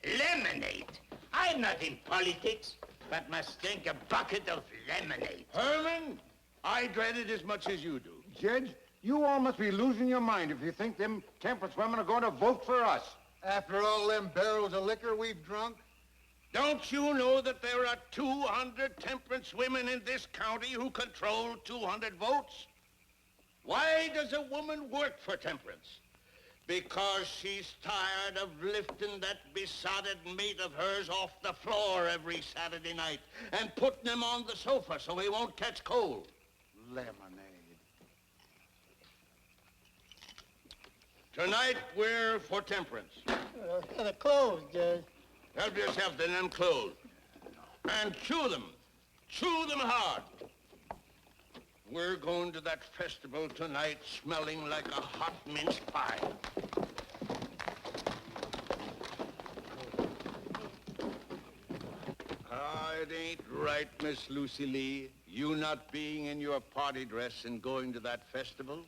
Lemonade. I'm not in politics, but must drink a bucket of lemonade. Herman, I dread it as much as you do. Judge, you all must be losing your mind if you think them temperance women are going to vote for us. After all them barrels of liquor we've drunk? Don't you know that there are 200 temperance women in this county who control 200 votes? Why does a woman work for temperance? Because she's tired of lifting that besotted mate of hers off the floor every Saturday night and putting him on the sofa so he won't catch cold. Lemonade. Tonight, we're for temperance. Gotta close, Judge. Help yourself to them clothes. And chew them. Chew them hard. We're going to that festival tonight smelling like a hot mince pie. It ain't right, Miss Lucy Lee, you not being in your party dress and going to that festival.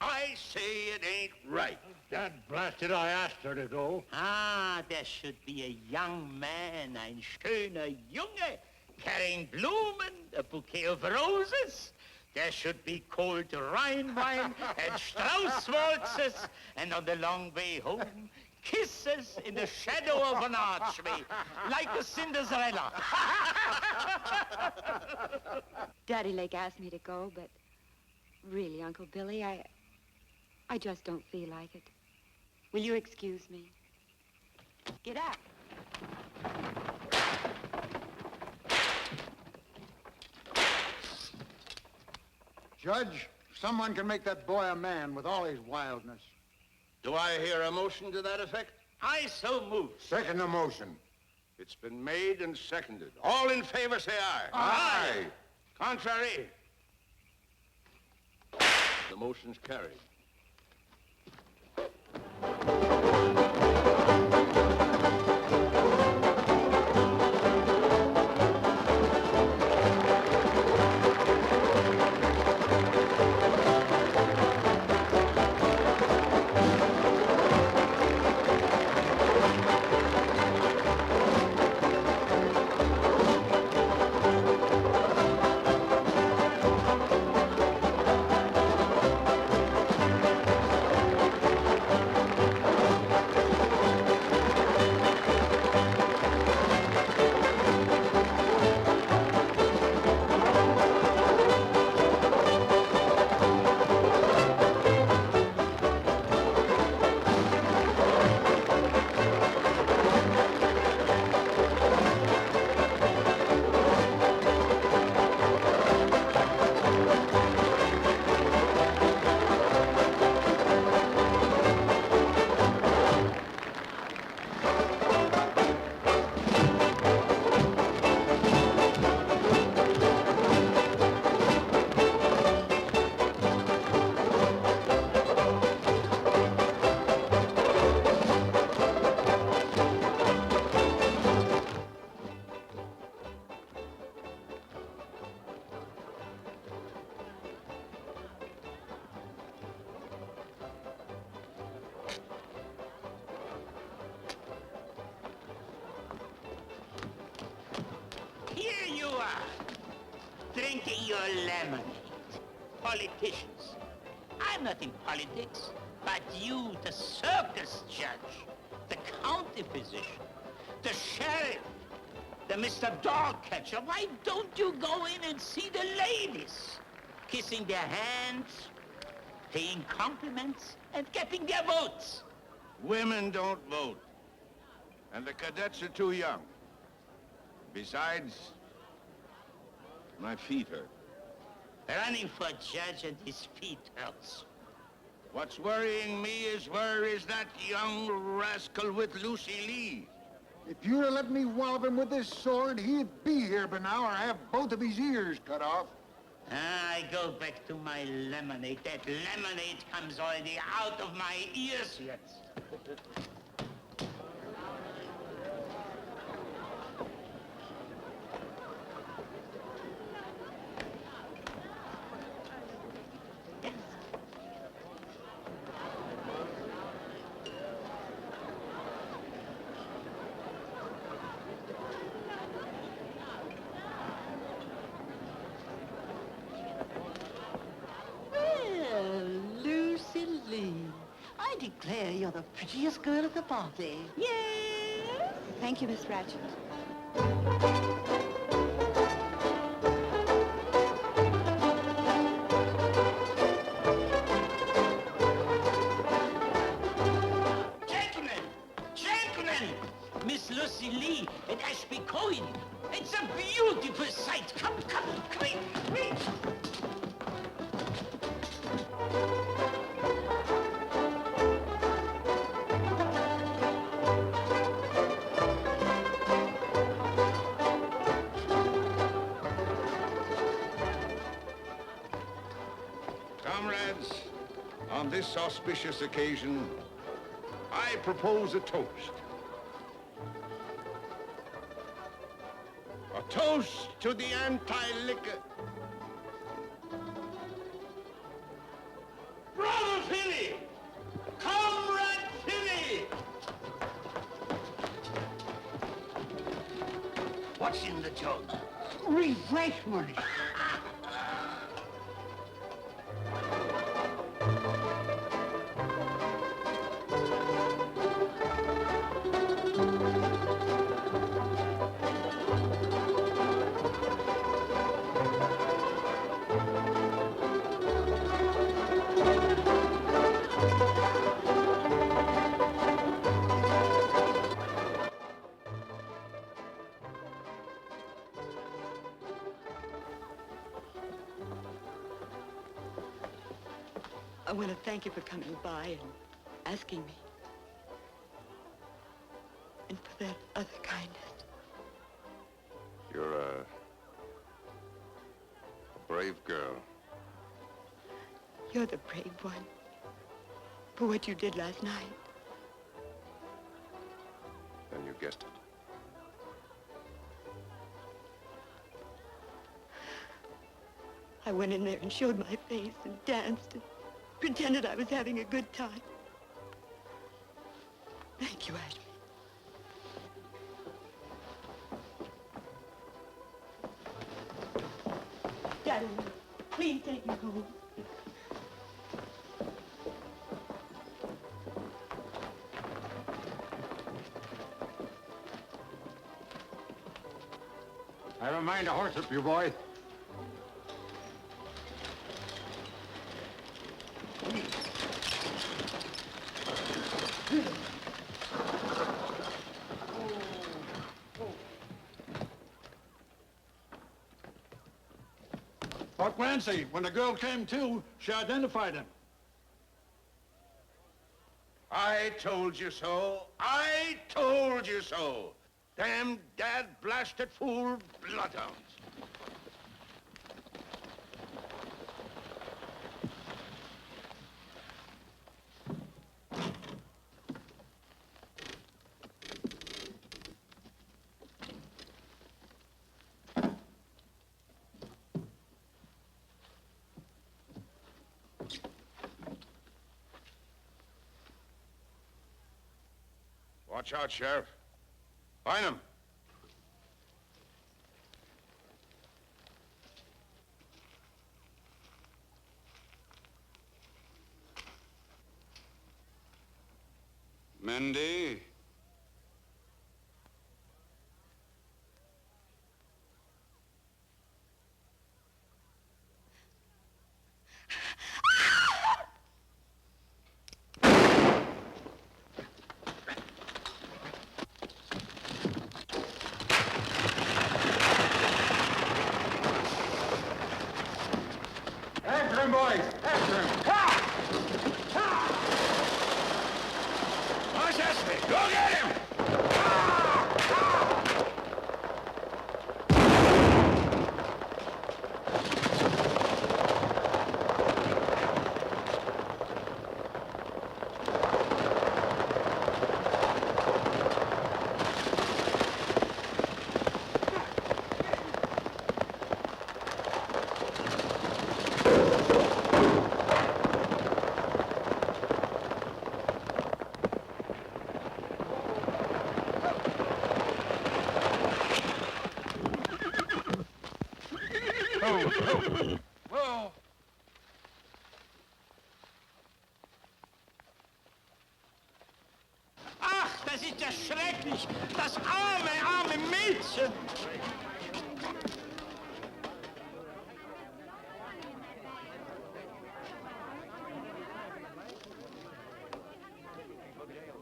I say it ain't right. Dad blasted, I asked her to go. Ah, there should be a young man, ein schöner Junge, carrying Blumen, a bouquet of roses. There should be cold Rhine wine and Strauss waltzes, and on the long way home, kisses in the shadow of an archway, like a Cinderella. Daddy Lake asked me to go, but really, Uncle Billy, I just don't feel like it. Will you excuse me? Get up. Judge, someone can make that boy a man with all his wildness. Do I hear a motion to that effect? I so move. Second the motion. It's been made and seconded. All in favor say aye. Aye. Contrary? The motion's carried. Here you are, drinking your lemonade. Politicians. I'm not in politics, but you, the circus judge, the county physician, the sheriff, the Mr. Dog Catcher, why don't you go in and see the ladies? Kissing their hands, paying compliments, and getting their votes. Women don't vote. And the cadets are too young. Besides, my feet hurt. Running for judge and his feet hurts. What's worrying me is where is that young rascal with Lucy Lee? If you'd have let me wallop him with this sword, he'd be here by now or have both of his ears cut off. I go back to my lemonade. That lemonade comes already out of my ears yet. I declare you're the prettiest girl at the party. Yes? Thank you, Miss Ratchet. Gentlemen! Miss Lucy Lee and Ashby Cohen. It's a beautiful sight. Come in. Comrades, on this auspicious occasion, I propose a toast. A toast to the anti-liquor. Brother Philly! Comrade Philly! What's in the jug? Refreshment. I want to thank you for coming by and asking me. And for that other kindness. You're a brave girl. You're the brave one. For what you did last night. And you guessed it. I went in there and showed my face and danced and pretended I was having a good time. Thank you, Ashby. Daddy, please take me home. I don't mind a horse up, you boy. Buck Clancy, when the girl came to, she identified him. I told you so. I told you so. Damn dad-blasted fool bloodhounds. Watch out, Sheriff. Find him. Mindy? After him, boys! After him! Ashby, go! Whoa. Ach, das ist ja schrecklich. Das arme Mädchen.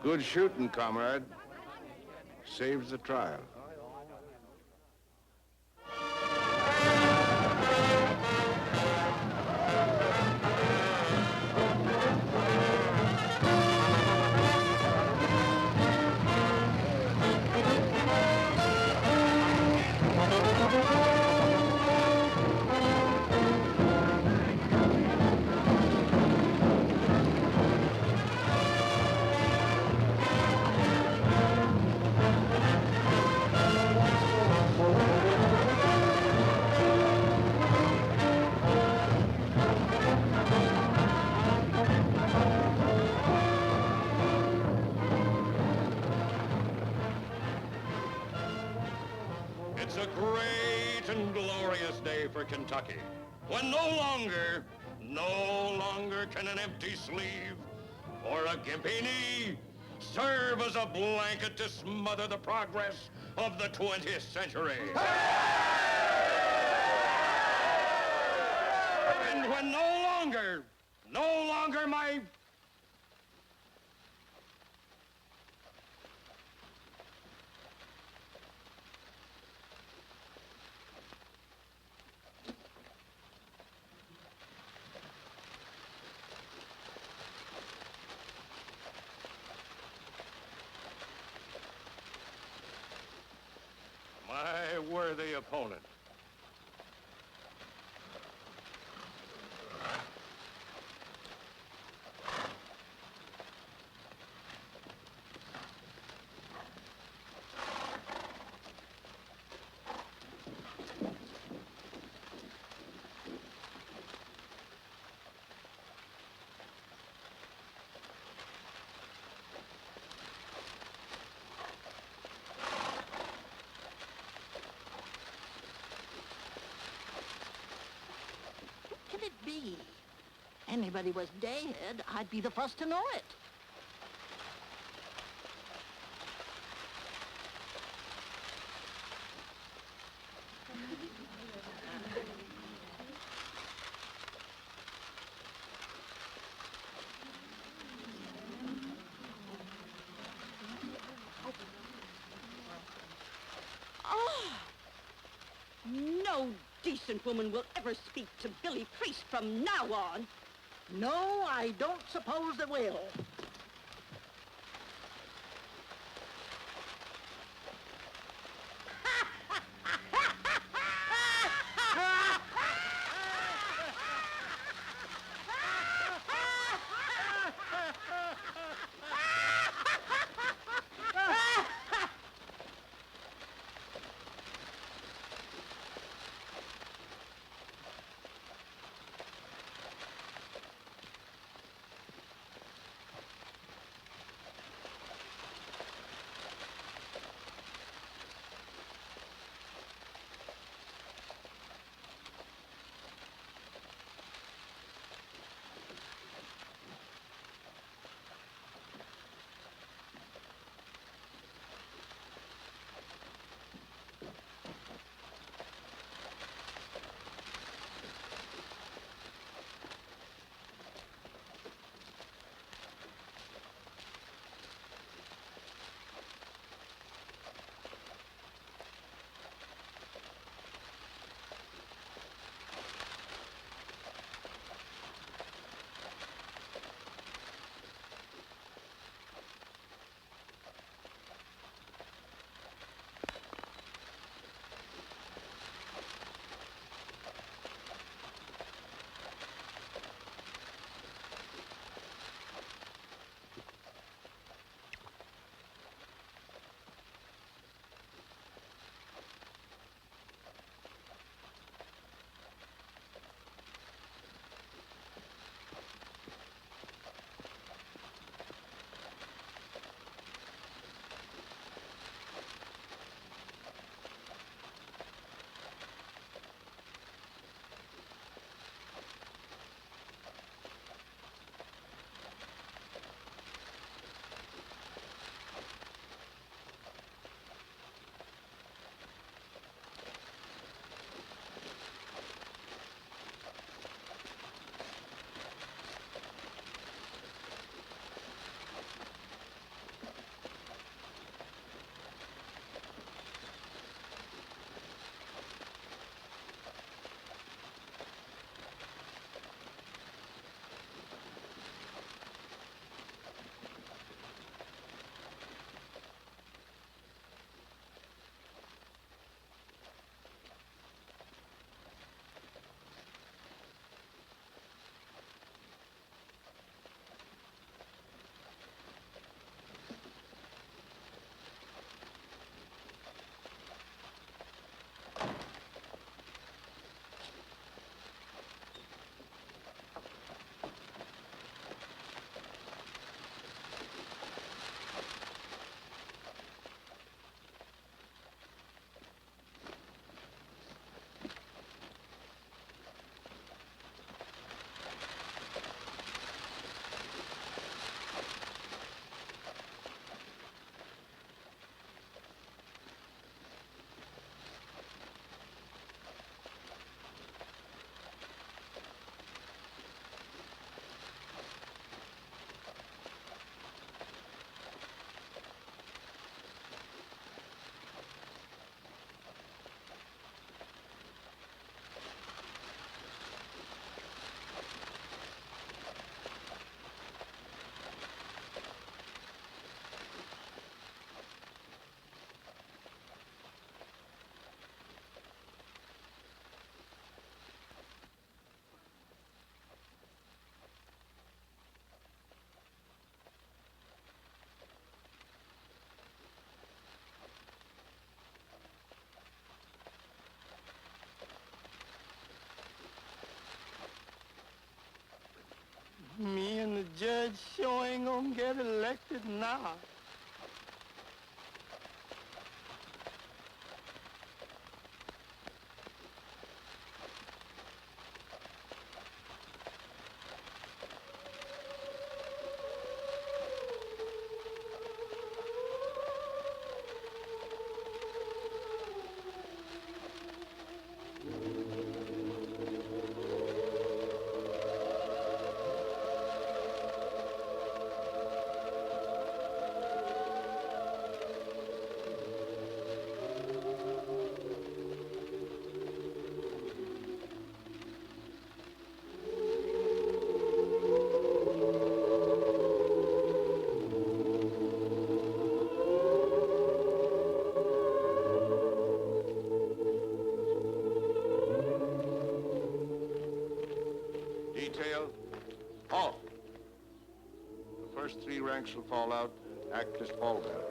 Good shooting, comrade. Saves the trial. It's a great and glorious day for Kentucky, when no longer can an empty sleeve or a gimpy knee serve as a blanket to smother the progress of the 20th century. And when no longer my... my worthy opponent. Can it be? Anybody was dead, I'd be the first to know it. No decent woman will ever speak to Billy Priest from now on. No, I don't suppose they will. judge sure ain't gonna get elected now. Detail, halt. The first three ranks will fall out, act as pallbearers.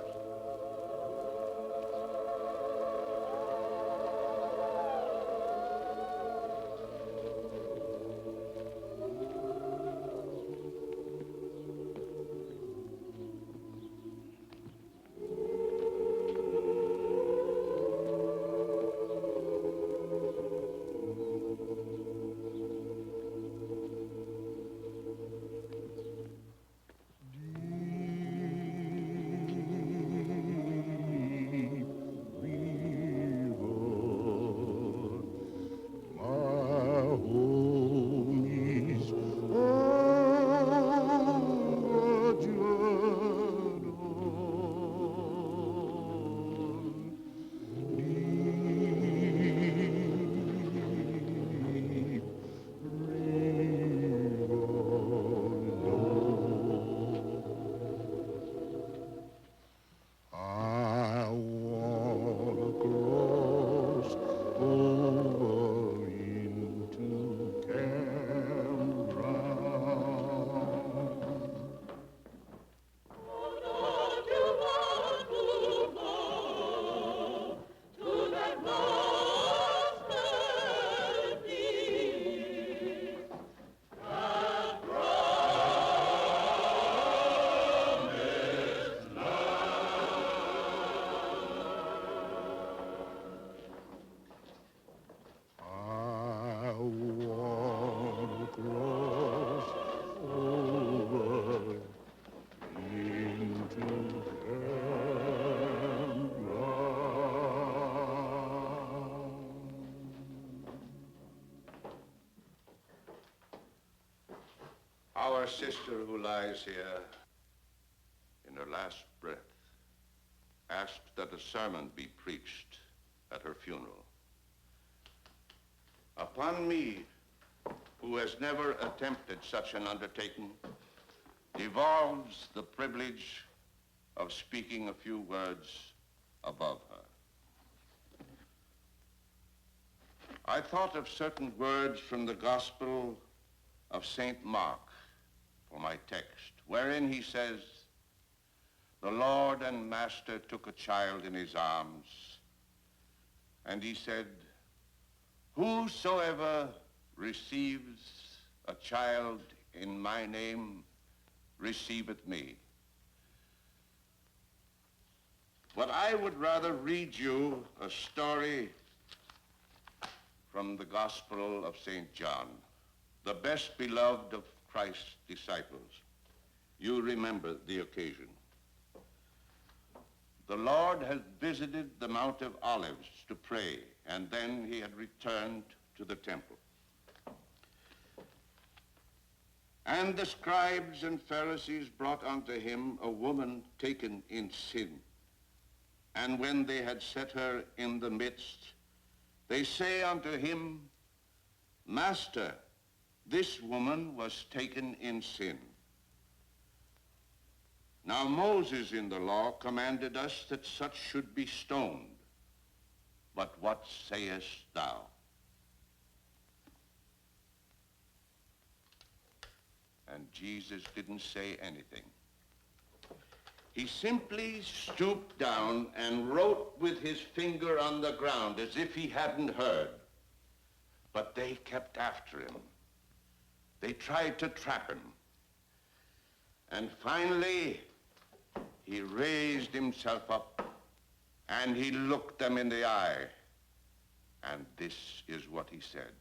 Our sister who lies here in her last breath asked that a sermon be preached at her funeral. Upon me, who has never attempted such an undertaking, devolves the privilege of speaking a few words above her. I thought of certain words from the Gospel of St. Mark for my text, wherein he says, "The Lord and Master took a child in his arms, and he said, whosoever receives a child in my name receiveth me." But I would rather read you a story from the Gospel of St. John, the best beloved of Christ's disciples. You remember the occasion. The Lord had visited the Mount of Olives to pray, and then he had returned to the temple. And the scribes and Pharisees brought unto him a woman taken in sin. And when they had set her in the midst, they say unto him, Master, this woman was taken in sin. Now Moses in the law commanded us that such should be stoned. But what sayest thou? And Jesus didn't say anything. He simply stooped down and wrote with his finger on the ground as if he hadn't heard. But they kept after him. They tried to trap him. And finally, he raised himself up and he looked them in the eye. And this is what he said.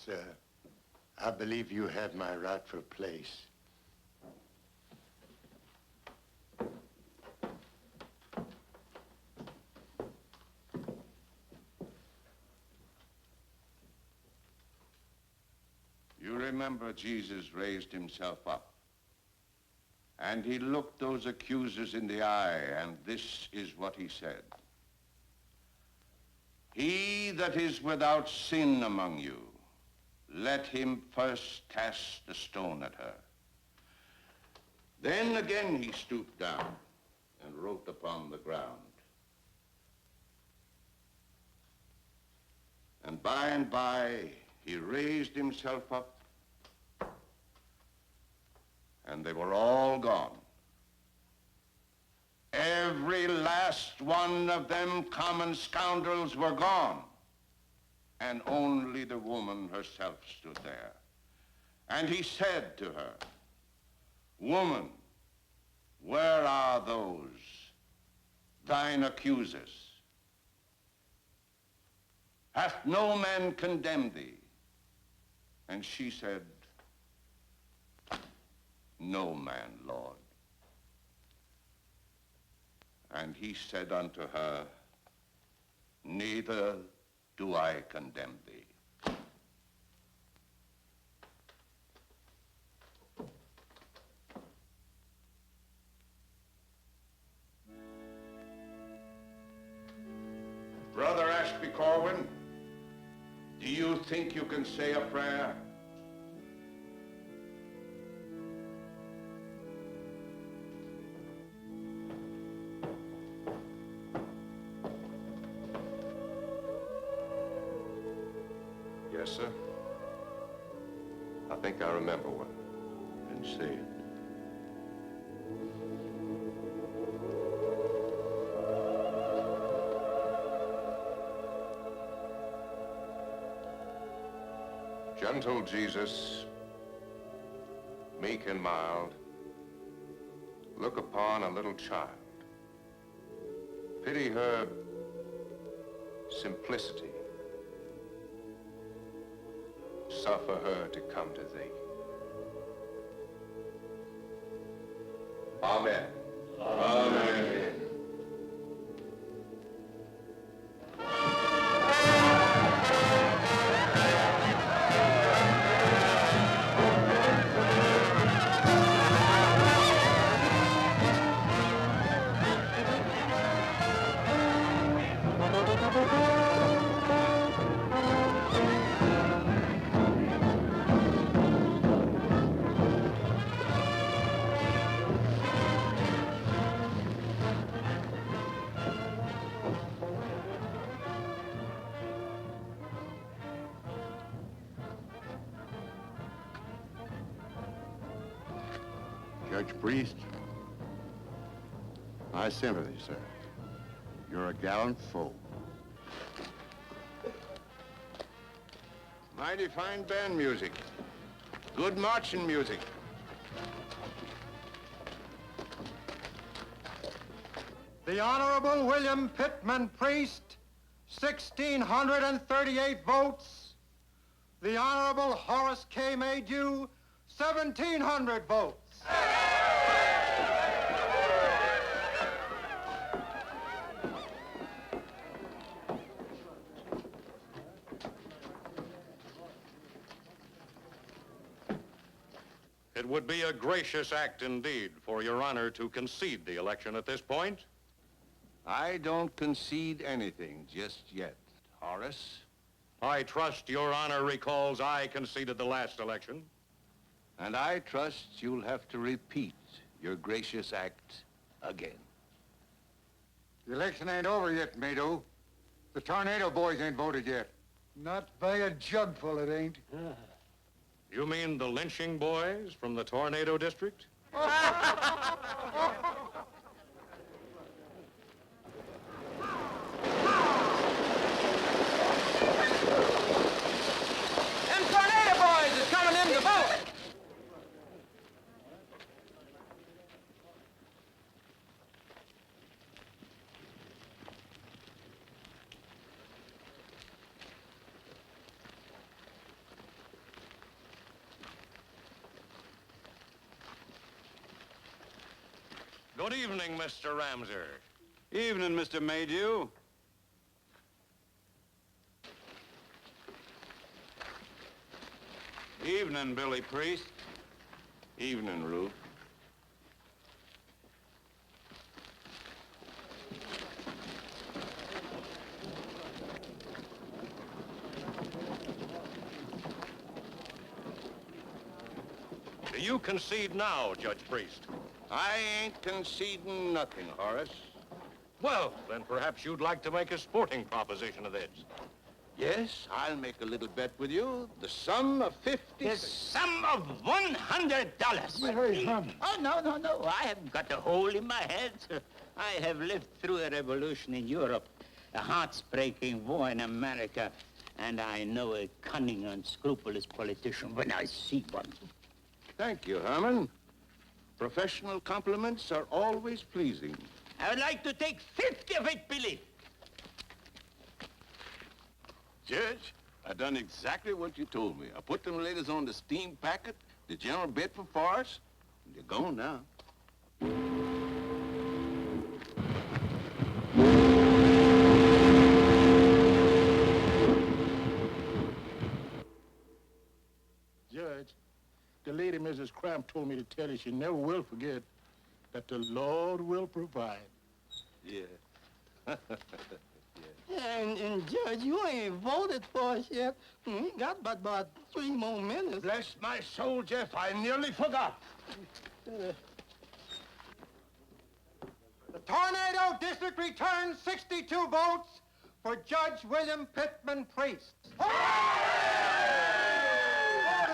Sir, I believe you have my rightful place. You remember Jesus raised himself up, and he looked those accusers in the eye, and this is what he said. He that is without sin among you, let him first cast the stone at her. Then again he stooped down and wrote upon the ground. And by, he raised himself up, and they were all gone. Every last one of them common scoundrels were gone. And only the woman herself stood there. And he said to her, Woman, where are those, thine accusers? Hath no man condemned thee? And she said, No man, Lord. And he said unto her, Neither do I condemn thee. Brother Ashby Corwin, do you think you can say a prayer? Yes, sir. I think I remember one. Then say it. Gentle Jesus, meek and mild, look upon a little child. Pity her simplicity. Suffer her to come to thee. Amen. Amen. Judge Priest, my sympathy, sir. You're a gallant foe. Mighty fine band music. Good marching music. The Honorable William Pittman Priest, 1,638 votes. The Honorable Horace K. Maydew, 1,700 votes. It would be a gracious act indeed for Your Honor to concede the election at this point. I don't concede anything just yet, Horace. I trust Your Honor recalls I conceded the last election. And I trust you'll have to repeat your gracious act again. The election ain't over yet, Maydew. The Tornado boys ain't voted yet. Not by a jugful, it ain't. You mean the lynching boys from the Tornado District? Them Tornado boys is coming in to vote. Good evening, Mr. Ramser. Evening, Mr. Maydew. Evening, Billy Priest. Evening, Ruth. Do you concede now, Judge Priest? I ain't conceding nothing, Horace. Well, then perhaps you'd like to make a sporting proposition of this. Yes, I'll make a little bet with you. The sum of 50... The sum of $100. Oh, no. I haven't got a hole in my head. I have lived through a revolution in Europe, a heart-breaking war in America, and I know a cunning, unscrupulous politician when I see one. Thank you, Herman. Professional compliments are always pleasing. I would like to take 50 of it, Billy. Judge, I done exactly what you told me. I put them ladies on the steam packet, the General Bedford Forest, and they're gone now. Judge, the lady, Mrs. Cramp, told me to tell you she never will forget that the Lord will provide. Yeah. And Judge, you ain't voted for us yet. We got but about 3 more minutes. Bless my soul, Jeff, I nearly forgot. The Tornado District returns 62 votes for Judge William Pittman Priest. Vote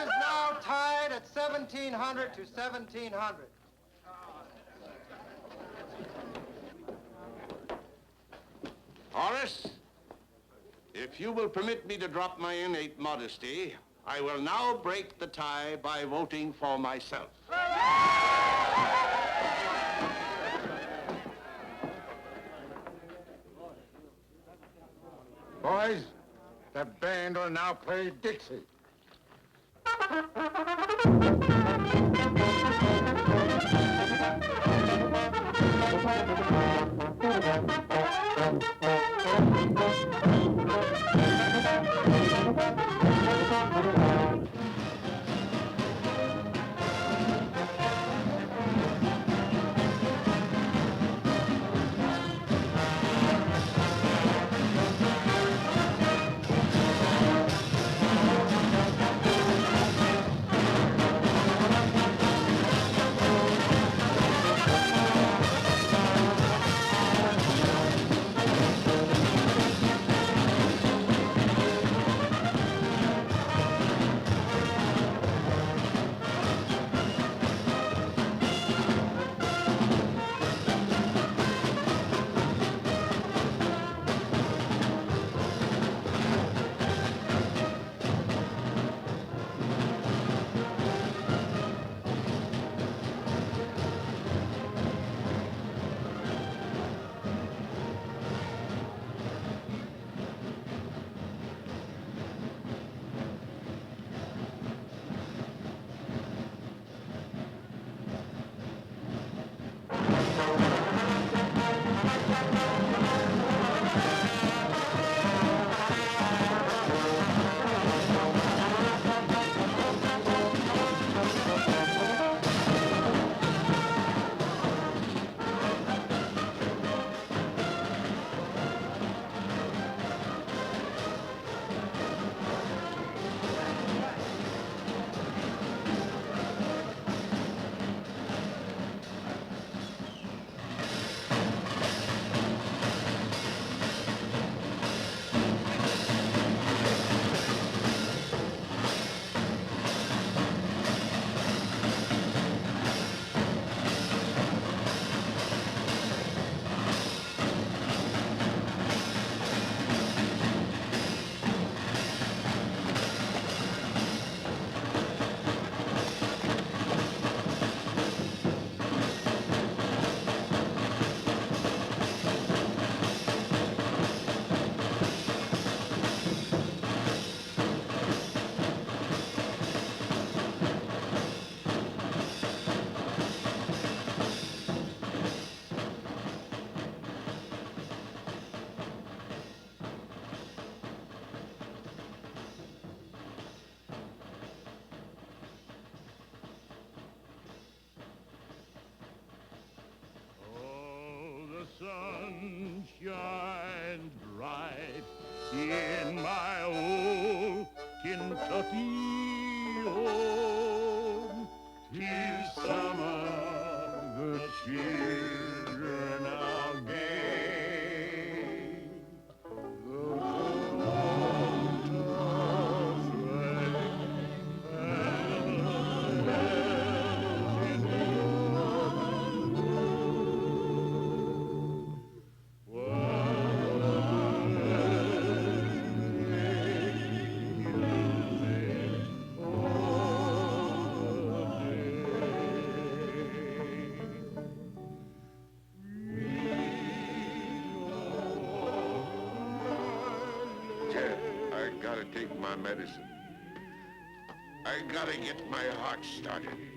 is now tied at 1,700 to 1,700. Horace, if you will permit me to drop my innate modesty, I will now break the tie by voting for myself. Boys, the band will now play Dixie. sun shines bright in my old Kentucky home. 'Tis summer, the children are gay. The water's running and the bells in the autumn Ted, I gotta take my medicine. I gotta get my heart started.